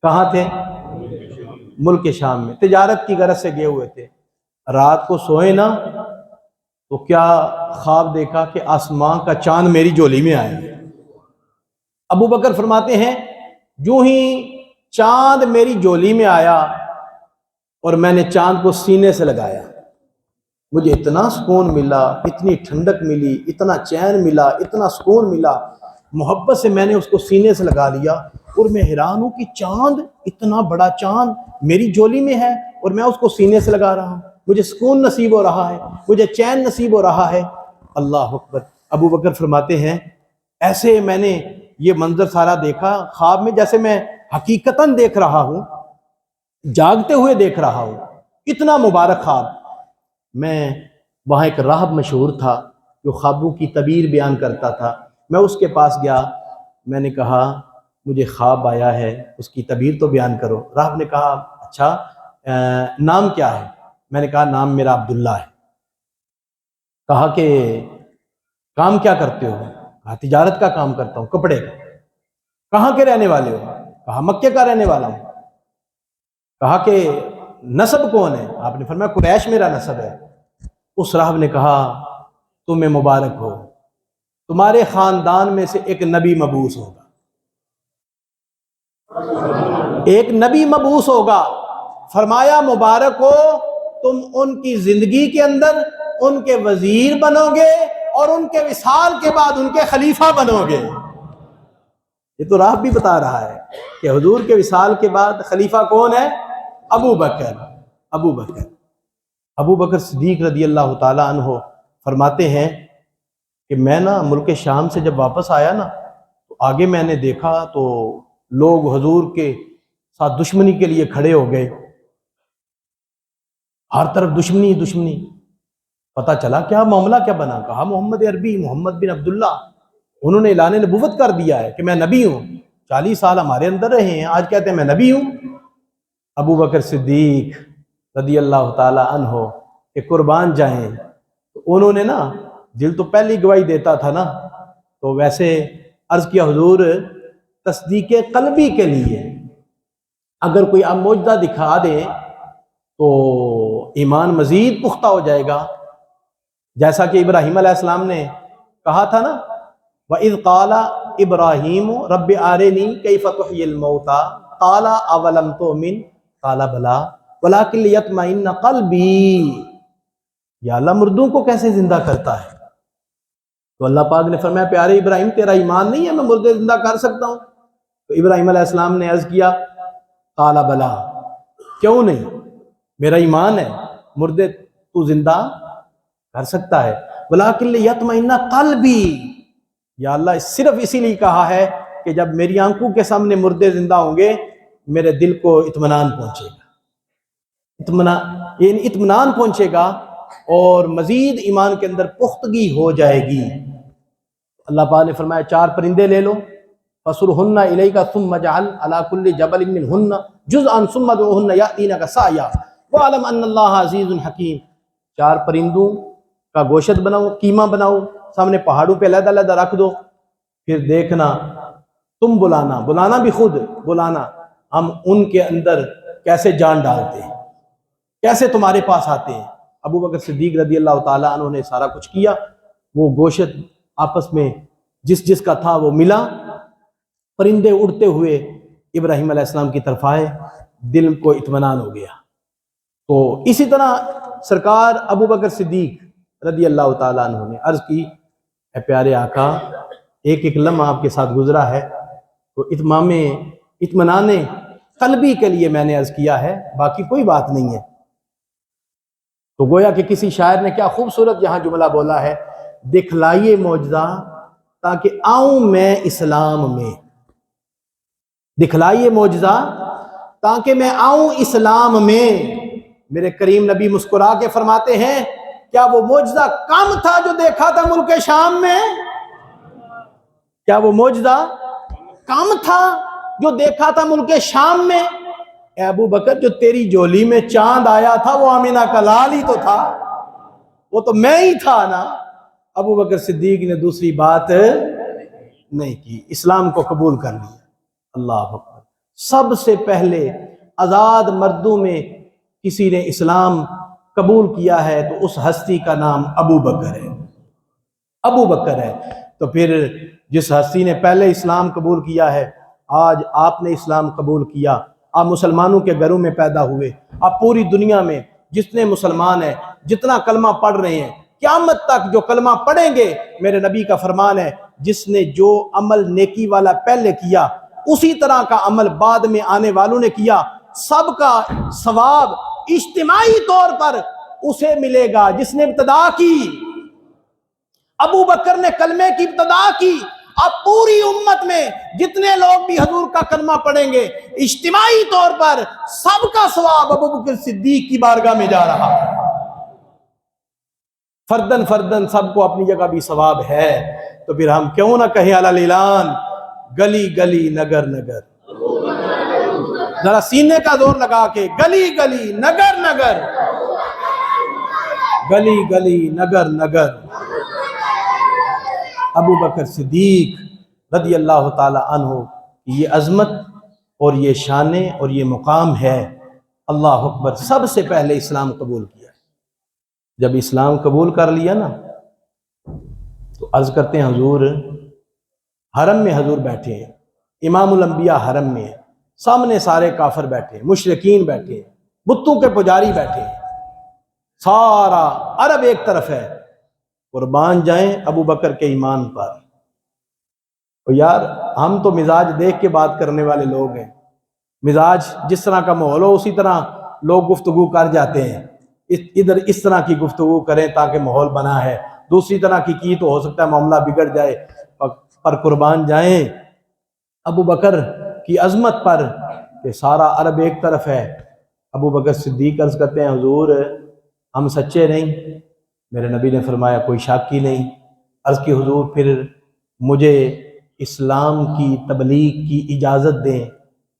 کہاں تھے؟ ملک شام میں، تجارت کی غرض سے گئے ہوئے تھے۔ رات کو سوئے نا تو کیا خواب دیکھا کہ آسمان کا چاند میری جھولی میں آیا۔ ابو بکر فرماتے ہیں جو ہی چاند میری جھولی میں آیا اور میں نے چاند کو سینے سے لگایا، مجھے اتنا سکون ملا، اتنی ٹھنڈک ملی، اتنا چین ملا، اتنا سکون ملا، محبت سے میں نے اس کو سینے سے لگا لیا اور میں حیران ہوں کہ چاند، اتنا بڑا چاند میری جھولی میں ہے اور میں اس کو سینے سے لگا رہا ہوں، مجھے سکون نصیب ہو رہا ہے، مجھے چین نصیب ہو رہا ہے۔ اللہ اکبر۔ ابو بکر فرماتے ہیں ایسے میں نے یہ منظر سارا دیکھا خواب میں، جیسے میں حقیقتاً دیکھ رہا ہوں، جاگتے ہوئے دیکھ رہا ہوں، اتنا مبارک خواب۔ میں وہاں ایک راہب مشہور تھا جو خوابوں کی تعبیر بیان کرتا تھا، میں اس کے پاس گیا، میں نے کہا مجھے خواب آیا ہے، اس کی تعبیر تو بیان کرو۔ راہب نے کہا اچھا نام کیا ہے؟ میں نے کہا نام میرا عبداللہ ہے۔ کہا کہ کام کیا کرتے ہو؟ کہا تجارت کا کام کرتا ہوں، کپڑے کا۔ کہاں کے رہنے والے ہو؟ کہا مکے کا رہنے والا ہوں۔ کہا کہ نسب کون ہے؟ آپ نے فرمایا قریش میرا نسب ہے۔ اس راہب نے کہا تمہیں مبارک ہو، تمہارے خاندان میں سے ایک نبی مبعوث ہوگا۔ ایک نبی مبعوث ہوگا، فرمایا مبارک ہو تم ان کی زندگی کے اندر ان کے وزیر بنو گے اور ان کے وصال کے بعد ان کے خلیفہ بنو گے۔ یہ تو راہ بھی بتا رہا ہے کہ حضور کے وصال کے بعد خلیفہ کون ہے؟ ابو بکر۔ ابو بکر صدیق رضی اللہ تعالیٰ عنہ فرماتے ہیں کہ میں نا ملک شام سے جب واپس آیا نا تو آگے میں نے دیکھا تو لوگ حضور کے ساتھ دشمنی کے لیے کھڑے ہو گئے، ہر طرف دشمنی دشمنی۔ پتہ چلا کیا معاملہ کیا بنا؟ کہا محمد عربی، محمد بن عبداللہ، انہوں نے اعلان نبوت کر دیا ہے کہ میں نبی ہوں۔ 40 سال ہمارے اندر رہے ہیں، آج کہتے ہیں میں نبی ہوں۔ ابو بکر صدیق رضی اللہ تعالی عنہ کہ قربان جائیں، تو انہوں نے نا دل تو پہلی گواہی دیتا تھا نا، تو ویسے عرض کیا حضور تصدیق قلبی کے لیے اگر کوئی آپ معجزہ دکھا دے تو ایمان مزید پختہ ہو جائے گا، جیسا کہ ابراہیم علیہ السلام نے کہا تھا نا وَإِذْ قَالَ إِبْرَاهِيمُ رَبِّ أَرِنِي كَيْفَ تُحْيِي الْمَوْتَى قَالَ أَوَلَمْ تُؤْمِنْ قَالَ بَلَىٰ وَلَٰكِن لِيَطْمَئِنَّ قَلْبِي۔ یا اللہ مردوں کو کیسے زندہ کرتا ہے؟ تو اللہ پاک نے فرمایا پیارے ابراہیم تیرا ایمان نہیں ہے میں مردے زندہ کر سکتا ہوں؟ تو ابراہیم علیہ السلام نے عرض کیا قَالَ بَلَىٰ، کیوں نہیں، میرا ایمان ہے مردے تو زندہ کر سکتا ہے۔ وَلَٰكِن لِيَطْمَئِنَّ قَلْبِي، یا اللہ صرف اسی لیے کہا ہے کہ جب میری آنکھوں کے سامنے مردے زندہ ہوں گے میرے دل کو اطمینان پہنچے گا، اطمینان پہنچے گا اور مزید ایمان کے اندر پختگی ہو جائے گی۔ اللہ پاک نے فرمایا 4 پرندے لے لو فَصُرْهُنَّ إِلَيْكَ ثُمَّ اجْعَلْ عَلَىٰ كُلِّ جَبَلٍ مِّنْهُنَّ جُزْءًا ثُمَّ ادْعُهُنَّ يَأْتِينَكَ سَعْيًا وَاعْلَمْ أَنَّ اللَّهَ عَزِيزٌ حَكِيمٌ۔ 4 پرندوں کا گوشت بناؤ، قیمہ بناؤ، سامنے پہاڑوں پہ علیحدہ علیحدہ رکھ دو، پھر دیکھنا تم بلانا بھی خود بلانا، ہم ان کے اندر کیسے جان ڈالتے ہیں، کیسے تمہارے پاس آتے ہیں۔ ابو بکر صدیق رضی اللہ تعالیٰ عنہ نے سارا کچھ کیا، وہ گوشت آپس میں جس کا تھا وہ ملا، پرندے اڑتے ہوئے ابراہیم علیہ السلام کی طرف آئے، دل کو اطمینان ہو گیا۔ تو اسی طرح سرکار ابو بکر صدیق رضی اللہ تعالیٰ عنہ نے عرض کی اے پیارے آقا ایک لمحہ آپ کے ساتھ گزرا ہے تو اطمینان قلبی کے لیے میں نے عرض کیا ہے، باقی کوئی بات نہیں ہے۔ تو گویا کہ کسی شاعر نے کیا خوبصورت یہاں جملہ بولا ہے، دکھلائیے معجزہ تاکہ آؤں میں اسلام میں، دکھلائیے معجزہ تاکہ میں آؤں اسلام میں۔ میرے کریم نبی مسکرا کے فرماتے ہیں کیا وہ معجزہ کم تھا جو دیکھا تھا ملک شام میں؟ کیا وہ معجزہ کم تھا جو دیکھا تھا ملک شام میں؟ اے ابو بکر جو تیری جولی میں چاند آیا تھا وہ آمینہ کا لال ہی تو تھا، وہ تو میں ہی تھا نا۔ ابو بکر صدیق نے دوسری بات نہیں کی، اسلام کو قبول کر لیا۔ اللہ اکبر۔ سب سے پہلے آزاد مردوں میں کسی نے اسلام قبول کیا ہے تو اس ہستی کا نام ابو بکر ہے، ابو بکر ہے۔ تو پھر جس ہستی نے پہلے اسلام قبول کیا ہے، آج آپ نے اسلام قبول کیا، آپ مسلمانوں کے گھروں میں پیدا ہوئے، آپ پوری دنیا میں جتنے مسلمان ہیں جتنا کلمہ پڑھ رہے ہیں قیامت تک جو کلمہ پڑھیں گے، میرے نبی کا فرمان ہے جس نے جو عمل نیکی والا پہلے کیا اسی طرح کا عمل بعد میں آنے والوں نے کیا، سب کا ثواب اجتماعی طور پر اسے ملے گا جس نے ابتدا کی۔ ابو بکر نے کلمے کی ابتدا کی، اب پوری امت میں جتنے لوگ بھی حضور کا کلمہ پڑھیں گے اجتماعی طور پر سب کا ثواب ابو بکر صدیق کی بارگاہ میں جا رہا ہے۔ فردن فردن سب کو اپنی جگہ بھی ثواب ہے، تو پھر ہم کیوں نہ کہیں علی الاعلان گلی گلی نگر نگر، ذرا سینے کا زور لگا کے گلی گلی نگر نگر، گلی گلی نگر نگر۔ ابو بکر صدیق رضی اللہ تعالی عنہ یہ عظمت اور یہ شان اور یہ مقام ہے۔ اللہ اکبر، سب سے پہلے اسلام قبول کیا۔ جب اسلام قبول کر لیا نا تو عرض کرتے ہیں حضور حرم میں حضور بیٹھے ہیں، امام الانبیاء حرم میں ہیں، سامنے سارے کافر بیٹھے، مشرکین بیٹھے، بتوں کے پجاری بیٹھے، سارا عرب ایک طرف ہے، قربان جائیں ابو بکر کے ایمان پر۔ اور یار ہم تو مزاج دیکھ کے بات کرنے والے لوگ ہیں، مزاج جس طرح کا ماحول ہو اسی طرح لوگ گفتگو کر جاتے ہیں، ادھر اس طرح کی گفتگو کریں تاکہ ماحول بنا ہے، دوسری طرح کی تو ہو سکتا ہے معاملہ بگڑ جائے۔ پر قربان جائیں ابو بکر کی عظمت پر کہ سارا عرب ایک طرف ہے۔ ابو بکر صدیق عرض کرتے ہیں حضور ہم سچے نہیں؟ میرے نبی نے فرمایا کوئی شک ہی نہیں۔ عرض کی حضور پھر مجھے اسلام کی تبلیغ کی اجازت دیں۔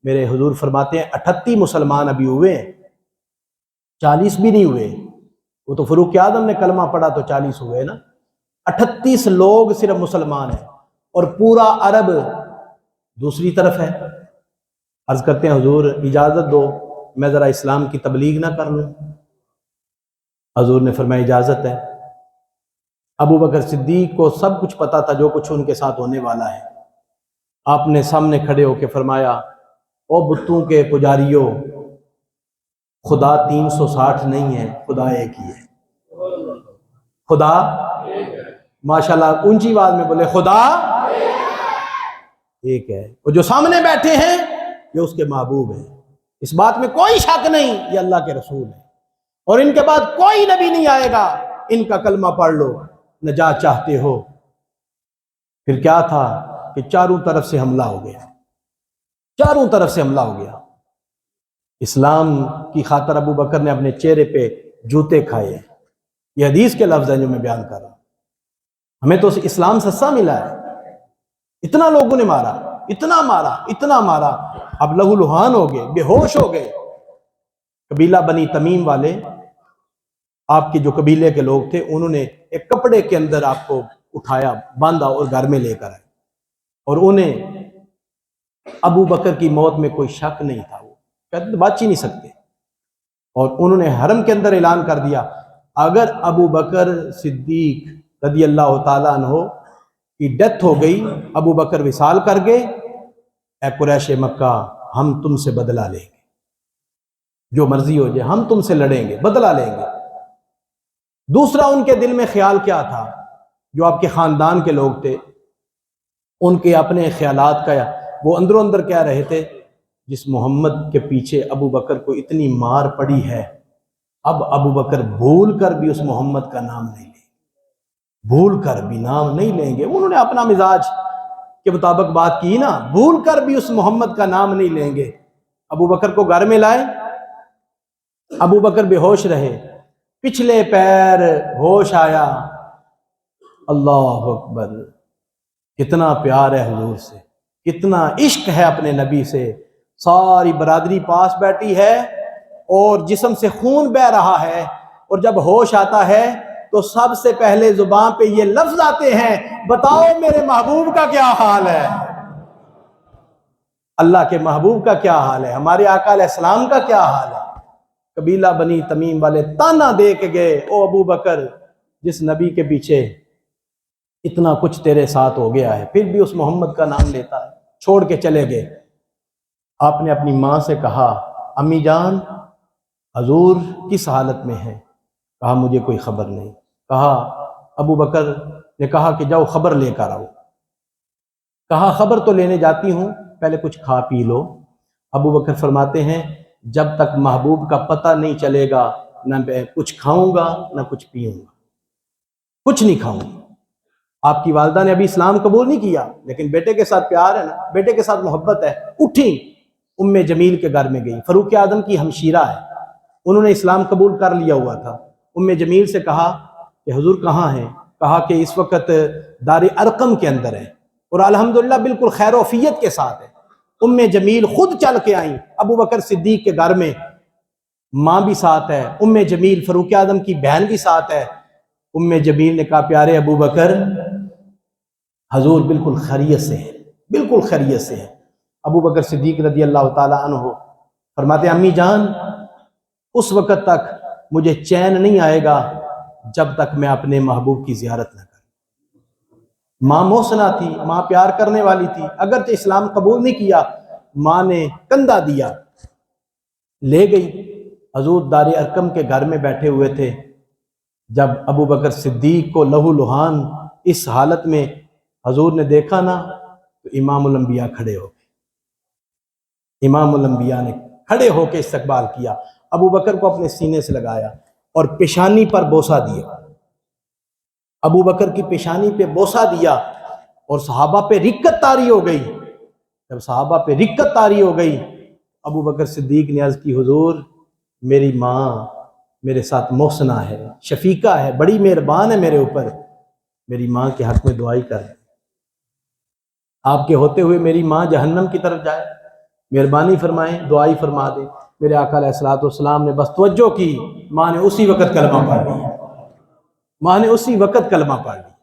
میرے حضور فرماتے ہیں 38 مسلمان ابھی ہوئے ہیں، 40 بھی نہیں ہوئے۔ وہ تو فاروق اعظم نے کلمہ پڑھا تو 40 ہوئے نا، 38 لوگ صرف مسلمان ہیں اور پورا عرب دوسری طرف ہے۔ عرض کرتے ہیں حضور اجازت دو میں ذرا اسلام کی تبلیغ نہ کر لوں۔ حضور نے فرمایا اجازت ہے۔ ابو بکر صدیق کو سب کچھ پتا تھا جو کچھ ان کے ساتھ ہونے والا ہے۔ آپ نے سامنے کھڑے ہو کے فرمایا او بتوں کے پجاریوں، خدا 360 نہیں ہے، خدا ایک ہی ہے۔ خدا ماشاءاللہ اونچی آواز میں بولے خدا ایک ہے، اور جو سامنے بیٹھے ہیں یہ اس کے محبوب ہیں، اس بات میں کوئی شک نہیں، یہ اللہ کے رسول ہیں اور ان کے بعد کوئی نبی نہیں آئے گا۔ ان کا کلمہ پڑھ لو نجات چاہتے ہو۔ پھر کیا تھا کہ چاروں طرف سے حملہ ہو گیا، چاروں طرف سے حملہ ہو گیا۔ اسلام کی خاطر ابو بکر نے اپنے چہرے پہ جوتے کھائے، یہ حدیث کے لفظ ہیں جو میں بیان کر رہا ہوں۔ ہمیں تو اسلام سستا ملا ہے، اتنا لوگوں نے مارا، اتنا مارا، اتنا مارا، اب لہو لہان ہو گئے، بے ہوش ہو گئے۔ قبیلہ بنی تمیم والے، آپ کے جو قبیلے کے لوگ تھے، انہوں نے ایک کپڑے کے اندر آپ کو اٹھایا، باندھا اور گھر میں لے کر آئے، اور انہیں ابو بکر کی موت میں کوئی شک نہیں تھا، وہ کہتے بچ ہی نہیں سکتے، اور انہوں نے حرم کے اندر اعلان کر دیا اگر ابو بکر صدیق رضی اللہ تعالیٰ عنہ کی ڈیتھ ہو گئی، ابو بکر وصال کر گئے، اے قریش مکہ ہم تم سے بدلہ لیں گے، جو مرضی ہو جائے ہم تم سے لڑیں گے، بدلہ لیں گے۔ دوسرا ان کے دل میں خیال کیا تھا، جو آپ کے خاندان کے لوگ تھے ان کے اپنے خیالات کا وہ اندروں اندر کہہ رہے تھے جس محمد کے پیچھے ابو بکر کو اتنی مار پڑی ہے، اب ابو بکر بھول کر بھی اس محمد کا نام نہیں لیں گے، بھول کر بھی نام نہیں لیں گے۔ انہوں نے اپنا مزاج کے مطابق بات کی نا، بھول کر بھی اس محمد کا نام نہیں لیں گے۔ ابو بکر کو گھر میں لائے، ابو بکر بے ہوش رہے، پچھلے پیر ہوش آیا، اللہ اکبر، کتنا پیار ہے حضور سے، کتنا عشق ہے اپنے نبی سے۔ ساری برادری پاس بیٹھی ہے اور جسم سے خون بہ رہا ہے، اور جب ہوش آتا ہے تو سب سے پہلے زبان پہ یہ لفظ آتے ہیں بتاؤ میرے محبوب کا کیا حال ہے، اللہ کے محبوب کا کیا حال ہے، ہمارے آقا علیہ السلام کا کیا حال ہے۔ قبیلہ بنی تمیم والے تانا دے کے گئے، او ابو بکر جس نبی کے پیچھے اتنا کچھ تیرے ساتھ ہو گیا ہے پھر بھی اس محمد کا نام لیتا ہے، چھوڑ کے چلے گئے۔ آپ نے اپنی ماں سے کہا امی جان حضور کس حالت میں ہے؟ کہا مجھے کوئی خبر نہیں۔ کہا ابو بکر نے کہا کہ جاؤ خبر لے کر آؤ۔ کہا خبر تو لینے جاتی ہوں، پہلے کچھ کھا پی لو۔ ابو بکر فرماتے ہیں جب تک محبوب کا پتہ نہیں چلے گا نہ میں کچھ کھاؤں گا نہ کچھ پیوں گا، کچھ نہیں کھاؤں گا۔ آپ کی والدہ نے ابھی اسلام قبول نہیں کیا لیکن بیٹے کے ساتھ پیار ہے نا، بیٹے کے ساتھ محبت ہے، اٹھی ام جمیل کے گھر میں گئی، فاروق اعظم کی ہمشیرہ ہے، انہوں نے اسلام قبول کر لیا ہوا تھا۔ ام جمیل سے کہا کہ حضور کہاں ہیں؟ کہا کہ اس وقت دار ارقم کے اندر ہے، اور الحمدللہ بالکل خیر و عافیت کے ساتھ ہے۔ ام جمیل خود چل کے آئیں ابو بکر صدیق کے گھر میں، ماں بھی ساتھ ہے، ام جمیل فاروق اعظم کی بہن بھی ساتھ ہے۔ ام جمیل نے کہا پیارے ابو بکر حضور بالکل خیریت سے ہیں، بالکل خیریت سے ہیں۔ ابو بکر صدیق رضی اللہ تعالیٰ عنہ فرماتے ہیں امی جان اس وقت تک مجھے چین نہیں آئے گا جب تک میں اپنے محبوب کی زیارت نہ کروں۔ ماں محسنہ تھی، ماں پیار کرنے والی تھی، اگرچہ اسلام قبول نہیں کیا ماں نے کندھا دیا، لے گئی۔ حضور دار ارقم کے گھر میں بیٹھے ہوئے تھے، جب ابو بکر صدیق کو لہو لہان اس حالت میں حضور نے دیکھا نا، تو امام الانبیاء کھڑے ہو گئے۔ امام الانبیاء نے کھڑے ہو کے استقبال کیا، ابو بکر کو اپنے سینے سے لگایا اور پیشانی پر بوسہ دیا۔ ابو بکر کی پیشانی پہ بوسہ دیا اور صحابہ پہ رکت طاری ہو گئی۔ جب صحابہ پہ رکت طاری ہو گئی، ابو بکر صدیق نے عرض کی، حضور میری ماں میرے ساتھ محسنہ ہے، شفیقہ ہے، بڑی مہربان ہے میرے اوپر، میری ماں کے حق میں دعائی کر دیں، آپ کے ہوتے ہوئے میری ماں جہنم کی طرف جائے، مہربانی فرمائیں، دعائی فرما دیں۔ میرے آقا علیہ الصلوۃ والسلام نے بس توجہ کی، ماں نے اسی وقت کلمہ پڑھ لیا، ماں نے اسی وقت کلمہ پڑھ لیا،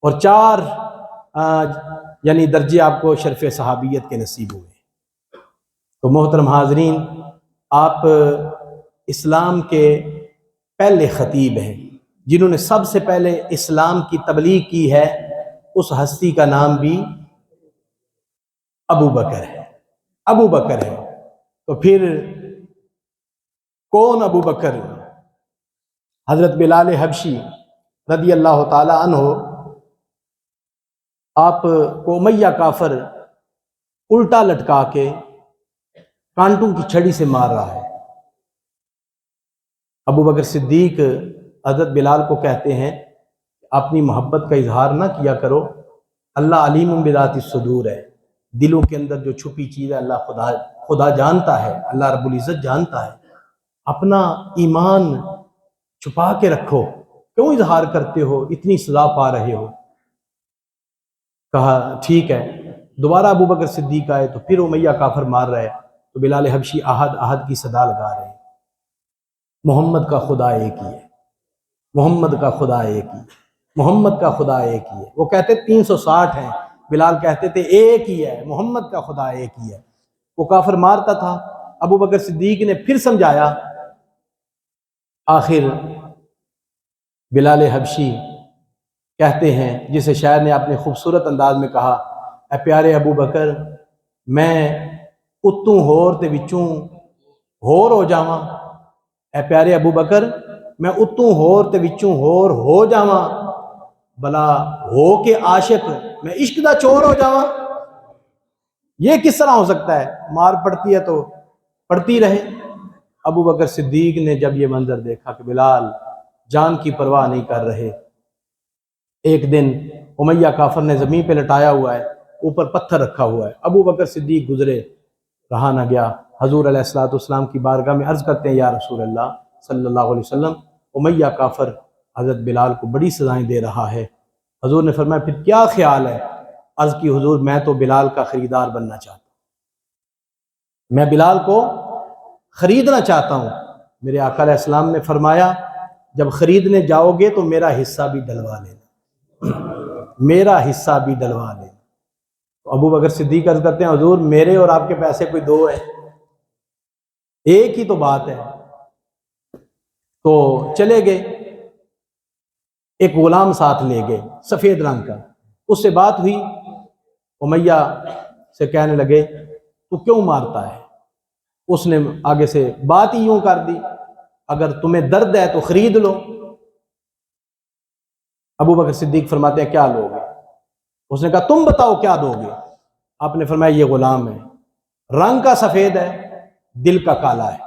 اور 4 یعنی درجے آپ کو شرف صحابیت کے نصیب ہوئے۔ تو محترم حاضرین، آپ اسلام کے پہلے خطیب ہیں، جنہوں نے سب سے پہلے اسلام کی تبلیغ کی ہے۔ اس ہستی کا نام بھی ابو بکر ہے، ابو بکر ہے۔ تو پھر کون ابو بکر؟ حضرت بلال حبشی رضی اللہ تعالی عنہ، آپ کو امیہ کافر الٹا لٹکا کے کانٹوں کی چھڑی سے مار رہا ہے۔ ابو بکر صدیق حضرت بلال کو کہتے ہیں، اپنی محبت کا اظہار نہ کیا کرو، اللہ علیم بذات الصدور ہے، دلوں کے اندر جو چھپی چیز ہے اللہ خدا جانتا ہے، اللہ رب العزت جانتا ہے، اپنا ایمان چھپا کے رکھو، کیوں اظہار کرتے ہو، اتنی سزا پا رہے ہو۔ کہا ٹھیک ہے۔ دوبارہ ابو بکر صدیق آئے تو پھر امیہ کافر مار رہے، تو بلال حبشی احد احد کی صدا لگا رہے ہیں، محمد کا خدا ایک ہی ہے، محمد کا خدا ایک ہی ہے، محمد کا خدا ایک ہی ہے۔ وہ کہتے 360 ہیں، بلال کہتے تھے ایک ہی ہے، محمد کا خدا ایک ہی ہے۔ وہ کافر مارتا تھا، ابو بکر صدیق نے پھر سمجھایا، آخر بلال حبشی کہتے ہیں، جسے شاعر نے اپنے خوبصورت انداز میں کہا، اے پیارے ابو بکر، میں اتوں ہور تے وچوں ہور ہو جاواں، اے پیارے ابو بکر میں اتوں ہور تے وچوں ہور ہو جاواں، بلا ہو کے عاشق میں عشق دا چور ہو جاواں۔ یہ کس طرح ہو سکتا ہے؟ مار پڑتی ہے تو پڑتی رہے۔ ابو بکر صدیق نے جب یہ منظر دیکھا کہ بلال جان کی پرواہ نہیں کر رہے، ایک دن امیہ کافر نے زمین پہ لٹایا ہوا ہے، اوپر پتھر رکھا ہوا ہے، ابو بکر صدیق گزرے، رہا نہ گیا، حضور علیہ الصلوۃ والسلام کی بارگاہ میں عرض کرتے ہیں، یا رسول اللہ صلی اللہ علیہ وسلم، امیہ کافر حضرت بلال کو بڑی سزائیں دے رہا ہے۔ حضور نے فرمایا پھر کیا خیال ہے؟ عرض کی حضور میں تو بلال کا خریدار بننا چاہتا ہوں، میں بلال کو خریدنا چاہتا ہوں۔ میرے آقا علیہ السلام نے فرمایا جب خریدنے جاؤ گے تو میرا حصہ بھی ڈلوا لینا، میرا حصہ بھی ڈلوا لینا۔ تو ابو بکر صدیق عرض کرتے ہیں، حضور میرے اور آپ کے پیسے کوئی 2 ہیں، ایک ہی تو بات ہے۔ تو چلے گئے، ایک غلام ساتھ لے گئے سفید رنگ کا، اس سے بات ہوئی، امیہ سے کہنے لگے تو کیوں مارتا ہے؟ اس نے آگے سے بات ہی یوں کر دی، اگر تمہیں درد ہے تو خرید لو۔ ابو بکر صدیق فرماتے ہیں کیا لو گے؟ اس نے کہا تم بتاؤ کیا دو گے؟ آپ نے فرمایا یہ غلام ہے، رنگ کا سفید ہے، دل کا کالا ہے،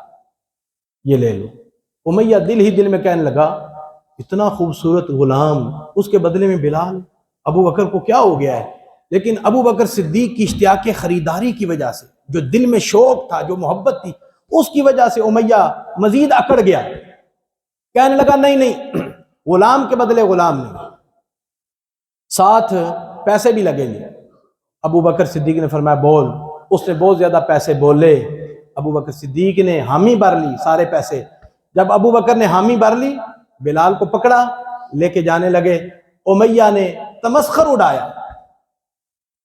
یہ لے لو۔ امیہ دل ہی دل میں کہنے لگا اتنا خوبصورت غلام، اس کے بدلے میں بلال، ابو بکر کو کیا ہو گیا ہے؟ لیکن ابو بکر صدیق کی اشتیاق خریداری کی وجہ سے، جو دل میں شوق تھا، جو محبت تھی، اس کی وجہ سے امیہ مزید اکڑ گیا، کہنے لگا نہیں نہیں، غلام کے بدلے غلام نہیں، ساتھ پیسے بھی لگیں گے۔ ابو بکر صدیق نے فرمایا بول۔ اس نے بہت زیادہ پیسے بولے، ابو بکر صدیق نے حامی بھر لی سارے پیسے۔ جب ابو بکر نے حامی بھر لی، بلال کو پکڑا، لے کے جانے لگے، امیہ نے تمسخر اڑایا،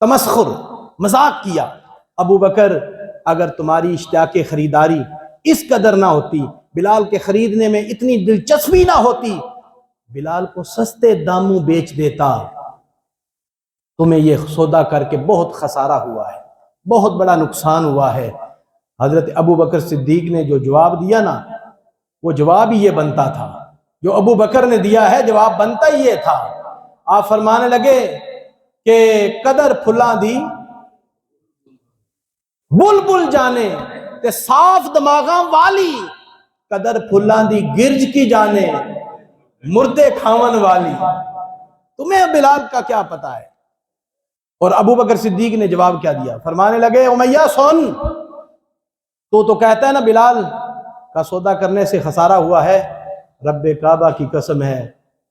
تمسخر، مذاق کیا۔ ابو بکر اگر تمہاری اشتیاق خریداری اس قدر نہ ہوتی، بلال کے خریدنے میں اتنی دلچسپی نہ ہوتی، بلال کو سستے داموں بیچ دیتا، تمہیں یہ سودا کر کے بہت خسارہ ہوا ہے، بہت بڑا نقصان ہوا ہے۔ حضرت ابو بکر صدیق نے جو جواب دیا نا، وہ جواب ہی یہ بنتا تھا جو ابو بکر نے دیا ہے، جواب بنتا ہی یہ تھا۔ آپ فرمانے لگے کہ قدر پھلاں دی بلبل جانے تے صاف دماغاں والی، قدر پھلاں دی گرج کی جانے مردے کھاون والی، تمہیں بلال کا کیا پتا ہے؟ اور ابو بکر صدیق نے جواب کیا دیا؟ فرمانے لگے امیہ سن، تو کہتا ہے نا بلال کا سودا کرنے سے خسارہ ہوا ہے، رب کعبہ کی قسم ہے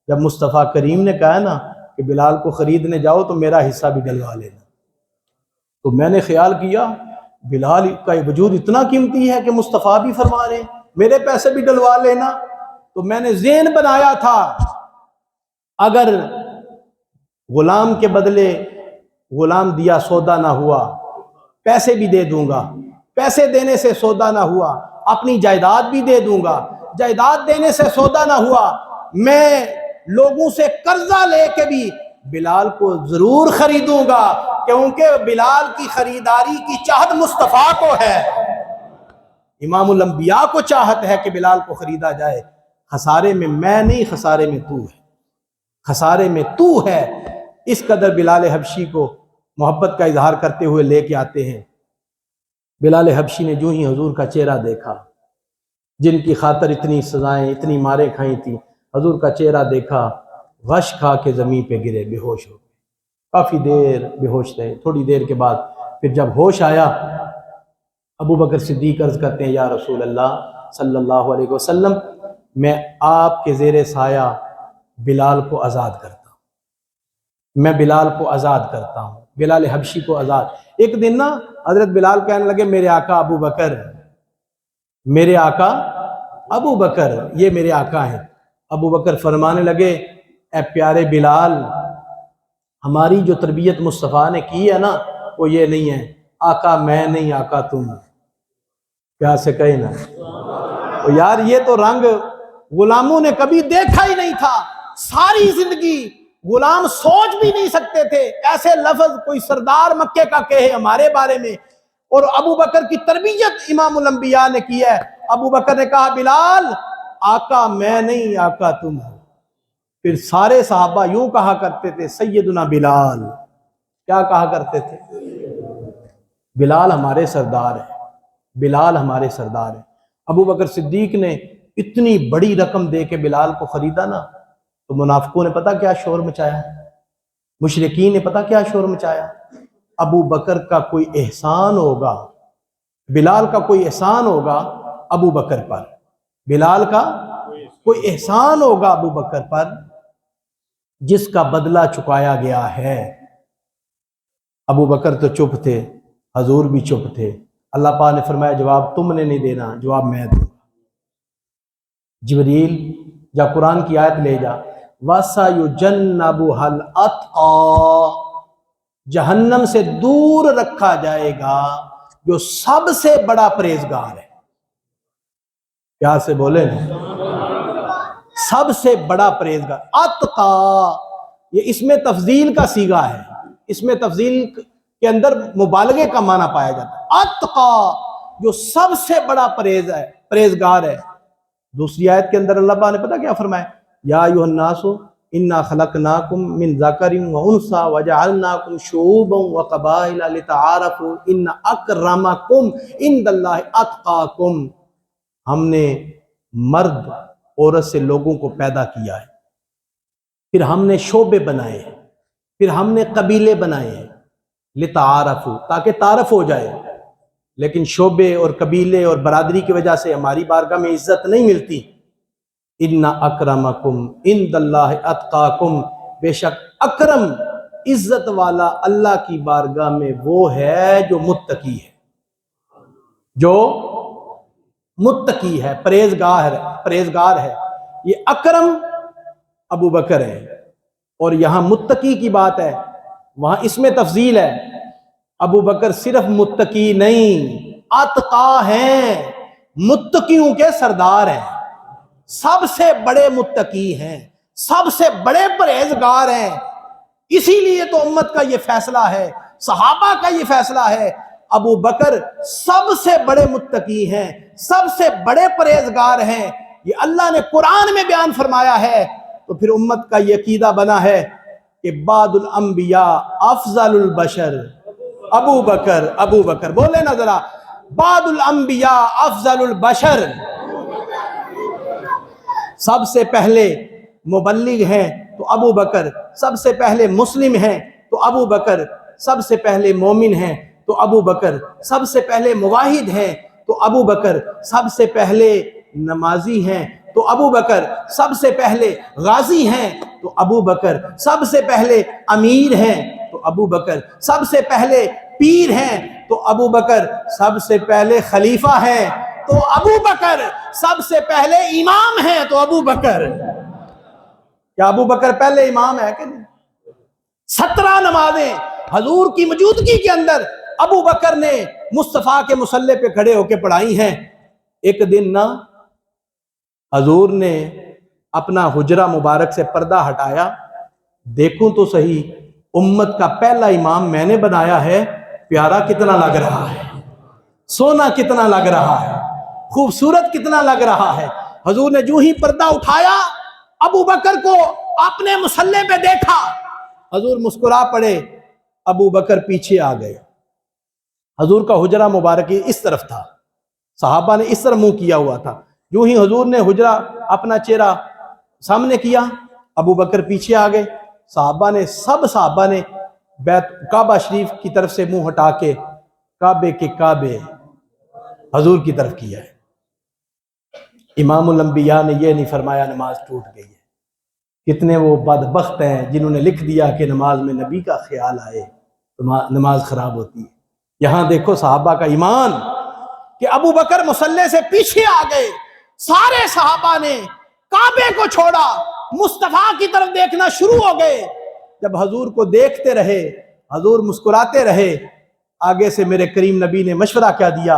جب مصطفیٰ کریم نے کہا نا کہ بلال کو خریدنے جاؤ تو میرا حصہ بھی ڈلوا لینا، تو میں نے خیال کیا بلال کا وجود اتنا قیمتی ہے کہ مصطفیٰ بھی فرما رہے ہیں میرے پیسے بھی ڈلوا لینا، تو میں نے ذہن بنایا تھا اگر غلام کے بدلے غلام دیا سودا نہ ہوا، پیسے بھی دے دوں گا، پیسے دینے سے سودا نہ ہوا اپنی جائیداد بھی دے دوں گا، جائیداد دینے سے سودا نہ ہوا میں لوگوں سے قرضہ لے کے بھی بلال کو ضرور خریدوں گا، کیونکہ بلال کی خریداری کی چاہت مصطفیٰ کو ہے، امام الانبیاء کو چاہت ہے کہ بلال کو خریدا جائے۔ خسارے میں میں نہیں، خسارے میں تو ہے، خسارے میں تو ہے۔ اس قدر بلال حبشی کو محبت کا اظہار کرتے ہوئے لے کے آتے ہیں۔ بلال حبشی نے جو ہی حضور کا چہرہ دیکھا، جن کی خاطر اتنی سزائیں اتنی ماریں کھائیں تھیں، حضور کا چہرہ دیکھا، غش کھا کے زمین پہ گرے، بے ہوش ہو گئے، کافی دیر بے ہوش رہے۔ تھوڑی دیر کے بعد پھر جب ہوش آیا، ابو بکر صدیق عرض کرتے ہیں یا رسول اللہ صلی اللہ علیہ وسلم، میں آپ کے زیر سایہ بلال کو آزاد کرتا ہوں، میں بلال کو آزاد کرتا ہوں، بلال حبشی کو آزاد۔ ایک دن نا حضرت بلال کہنے لگے میرے آقا ابو بکر، میرے آقا ابو بکر، یہ میرے آقا ہیں۔ ابو بکر فرمانے لگے اے پیارے بلال، ہماری جو تربیت مصطفیٰ نے کی ہے نا وہ یہ نہیں ہے، آقا میں نہیں آقا تم، کیا سے کہیں نا یار، یہ تو رنگ غلاموں نے کبھی دیکھا ہی نہیں تھا، ساری زندگی غلام سوچ بھی نہیں سکتے تھے ایسے لفظ کوئی سردار مکے کا کہے ہمارے بارے میں، اور ابو بکر کی تربیت امام الانبیاء نے کی ہے۔ ابو بکر نے کہا بلال آقا میں نہیں آقا تم ہو۔ پھر سارے صحابہ یوں کہا کرتے تھے سیدنا بلال، کیا کہا کرتے تھے؟ بلال ہمارے سردار ہے، بلال ہمارے سردار ہے۔ ابو بکر صدیق نے اتنی بڑی رقم دے کے بلال کو خریدا نا، تو منافقوں نے پتا کیا شور مچایا، مشرکین نے پتا کیا شور مچایا؟ ابو بکر کا کوئی احسان ہوگا، بلال کا کوئی احسان ہوگا ابو بکر پر، بلال کا کوئی احسان ہوگا ابو بکر پر جس کا بدلہ چکایا گیا ہے۔ ابو بکر تو چپ تھے، حضور بھی چپ تھے۔ اللہ پاک نے فرمایا جواب تم نے نہیں دینا، جواب میں دوں گا۔ جبریل جا قرآن کی آیت لے جا، وَسَيُجَنَّبُهَا الْأَتْقَى، جہنم سے دور رکھا جائے گا جو سب سے بڑا پرہیزگار ہے۔ کیا سے بولے نا، سب سے بڑا پرہیزگار۔ اتقى یہ اس میں تفضیل کا صیغہ ہے، اس میں تفضیل کے اندر مبالغے کا معنی پایا جاتا ہے۔ اتقى جو سب سے بڑا پرہیزگار ہے۔ دوسری آیت کے اندر اللہ پاک نے پتہ کیا فرمایا؟ یا ایھا الناس انا خلقناکم من ذکر وانثی وجعلناکم شعوبا وقبائل لتعارفوا ان اکرمکم عند اللہ اتقاکم، ہم نے مرد عورت سے لوگوں کو پیدا کیا ہے، پھر ہم نے شعبے بنائے ہیں، پھر ہم نے قبیلے بنائے ہیں، لتعارفوا تاکہ تعارف ہو جائے، لیکن شعبے اور قبیلے اور برادری کی وجہ سے ہماری بارگاہ میں عزت نہیں ملتی۔ ان اکرمکم عند اللہ اتقاکم، بے شک اکرم عزت والا اللہ کی بارگاہ میں وہ ہے جو متقی ہے، جو متقی ہے، پرہیزگار ہے۔ یہ اکرم ابو بکر ہے، اور یہاں متقی کی بات ہے، وہاں اس میں تفضیل ہے۔ ابو بکر صرف متقی نہیں، اتقا ہیں، متقیوں کے سردار ہیں، سب سے بڑے متقی ہیں، سب سے بڑے پرہیزگار ہیں۔ اسی لیے تو امت کا یہ فیصلہ ہے، صحابہ کا یہ فیصلہ ہے، ابو بکر سب سے بڑے متقی ہیں، سب سے بڑے پرہیزگار ہیں، یہ اللہ نے قرآن میں بیان فرمایا ہے۔ تو پھر امت کا یہ عقیدہ بنا ہے کہ بعد الانبیاء افضل البشر ابو بکر۔ ابو بکر بولے نا ذرا، بعد الانبیاء افضل البشر، سب سے پہلے مبلغ ہیں تو ابو بکر، سب سے پہلے مسلم ہیں تو ابو بکر، سب سے پہلے مومن ہیں تو ابو بکر، سب سے پہلے موحد ہیں تو ابو بکر، سب سے پہلے نمازی ہیں تو ابو بکر، سب سے پہلے غازی ہیں تو ابو بکر، سب سے پہلے امیر ہیں تو ابو بکر، سب سے پہلے پیر ہیں تو ابو بکر، سب سے پہلے خلیفہ ہیں تو ابو بکر، سب سے پہلے امام ہیں تو ابو بکر۔ کیا ابو بکر پہلے امام ہے کہ نہیں؟ 17 نمازیں حضور کی موجودگی کے اندر ابو بکر نے مصطفیٰ کے مصلی پہ کھڑے ہو کے پڑھائی ہیں۔ ایک دن نا حضور نے اپنا حجرہ مبارک سے پردہ ہٹایا، دیکھوں تو صحیح امت کا پہلا امام میں نے بنایا ہے، پیارا کتنا لگ رہا ہے، سونا کتنا لگ رہا ہے، خوبصورت کتنا لگ رہا ہے۔ حضور نے جو ہی پردہ اٹھایا، ابو بکر کو اپنے مصلی پہ دیکھا، حضور مسکرا پڑے، ابو بکر پیچھے آ گئے۔ حضور کا حجرہ مبارک اس طرف تھا، صحابہ نے اس طرح منہ کیا ہوا تھا، جو ہی حضور نے حجرہ اپنا چہرہ سامنے کیا، ابو بکر پیچھے آ گئے۔ سب صحابہ نے بیت کعبہ شریف کی طرف سے منہ ہٹا کے کعبے کے کعبے حضور کی طرف کیا ہے۔ امام الانبیاء نے یہ نہیں فرمایا نماز ٹوٹ گئی ہے۔ کتنے وہ بدبخت ہیں جنہوں نے لکھ دیا کہ نماز میں نبی کا خیال آئے تو نماز خراب ہوتی ہے۔ یہاں دیکھو صحابہ کا ایمان کہ ابو بکر مصلی سے پیچھے آ گئے، سارے صحابہ نے کعبے کو چھوڑا، مصطفیٰ کی طرف دیکھنا شروع ہو گئے۔ جب حضور کو دیکھتے رہے، حضور مسکراتے رہے، آگے سے میرے کریم نبی نے مشورہ کیا دیا،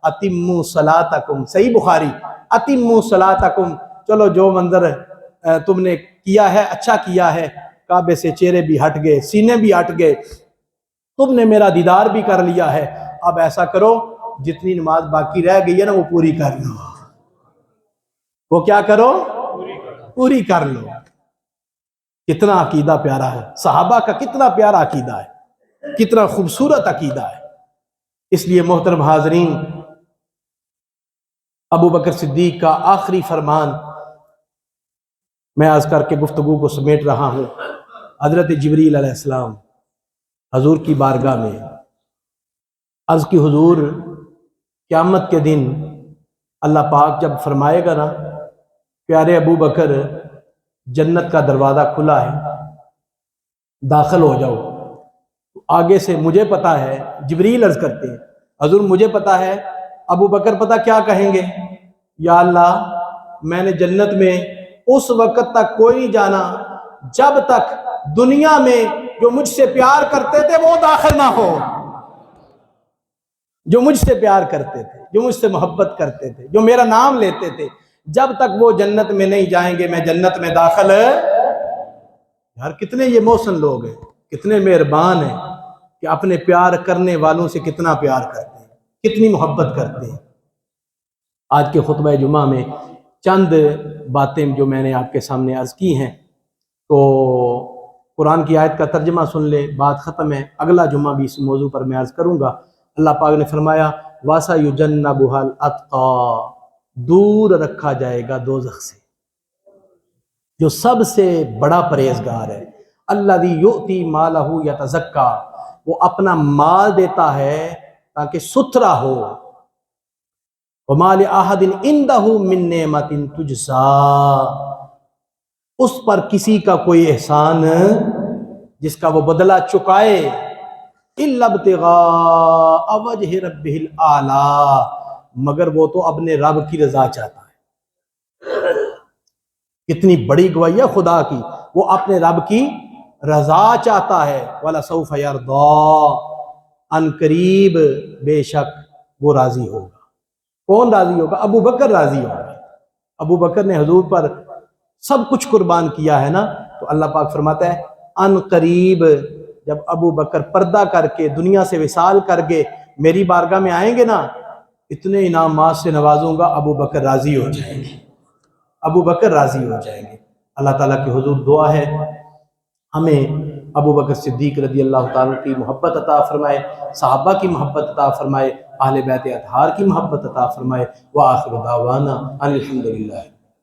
اتموا صلاتکم، صحیح بخاری، اتموا صلاتکم، چلو جو منظر تم نے کیا ہے اچھا کیا ہے، کعبے سے چہرے بھی ہٹ گئے، سینے بھی ہٹ گئے، تم نے میرا دیدار بھی کر لیا ہے، اب ایسا کرو جتنی نماز باقی رہ گئی ہے نا وہ پوری کر لو۔ وہ کیا کرو؟ پوری کر لو۔ کتنا عقیدہ پیارا ہے، صحابہ کا کتنا پیارا عقیدہ ہے، کتنا خوبصورت عقیدہ ہے۔ اس لیے محترم حاضرین، ابو بکر صدیق کا آخری فرمان میں عرض کر کے گفتگو کو سمیٹ رہا ہوں۔ حضرت جبریل علیہ السلام حضور کی بارگاہ میں عرض کی، حضور قیامت کے دن اللہ پاک جب فرمائے گا نا پیارے ابو بکر جنت کا دروازہ کھلا ہے، داخل ہو جاؤ، آگے سے مجھے پتا ہے، جبریل عرض کرتے ہیں حضور مجھے پتا ہے ابو بکر پتا کیا کہیں گے، یا اللہ میں نے جنت میں اس وقت تک کوئی نہیں جانا جب تک دنیا میں جو مجھ سے پیار کرتے تھے وہ داخل نہ ہو، جو مجھ سے پیار کرتے تھے، جو مجھ سے محبت کرتے تھے، جو میرا نام لیتے تھے، جب تک وہ جنت میں نہیں جائیں گے میں جنت میں داخل۔ یار کتنے یہ محسن لوگ ہیں، کتنے مہربان ہیں کہ اپنے پیار کرنے والوں سے کتنا پیار کرتے ہیں، کتنی محبت کرتے ہیں۔ آج کے خطبہ جمعہ میں چند باتیں جو میں نے آپ کے سامنے عرض کی ہیں، تو قرآن کی آیت کا ترجمہ سن لے، بات ختم ہے۔ اگلا جمعہ بھی اس موضوع پر میں عرض کروں گا۔ اللہ پاک نے فرمایا وَسَيُجَنَّبُهَا الْأَتْقَى، دور رکھا جائے گا دوزخ سے جو سب سے بڑا پرہیزگار ہے، الَّذِي يُؤْتِي مَالَهُ يَتَزَكَّى، وہ اپنا مال دیتا ہے تاکہ ستھرا ہو، وَمَا لِأَحَدٍ عِندَهُ مِن نِعْمَةٍ تُجْزَىٰ، اس پر کسی کا کوئی احسان جس کا وہ بدلہ چکائے، إِلَّا ابْتِغَاءَ وَجْهِ رَبِّهِ الْأَعْلَىٰ، مگر وہ تو اپنے رب کی رضا چاہتا ہے۔ کتنی بڑی گواہی ہے خدا کی، وہ اپنے رب کی رضا چاہتا ہے۔ وَلَسَوْفَ يَرْضَىٰ، ان قریب بے شک وہ راضی ہوگا۔ کون راضی ہوگا؟ ابو بکر راضی ہوگا۔ ابو بکر نے حضور پر سب کچھ قربان کیا ہے نا، تو اللہ پاک فرماتا ہے ان قریب جب ابو بکر پردہ کر کے دنیا سے وصال کر گئے میری بارگاہ میں آئیں گے نا، اتنے انعامات سے نوازوں گا، ابو بکر راضی ہو جائیں گے، ابو بکر راضی ہو جائیں گے۔ اللہ تعالیٰ کے حضور دعا ہے ہمیں ابو بکر صدیق رضی اللہ تعالیٰ کی محبت عطا فرمائے، صحابہ کی محبت عطا فرمائے، اہل بیت اطہار کی محبت عطا فرمائے۔ وآخر دعوانا ان الحمدللہ۔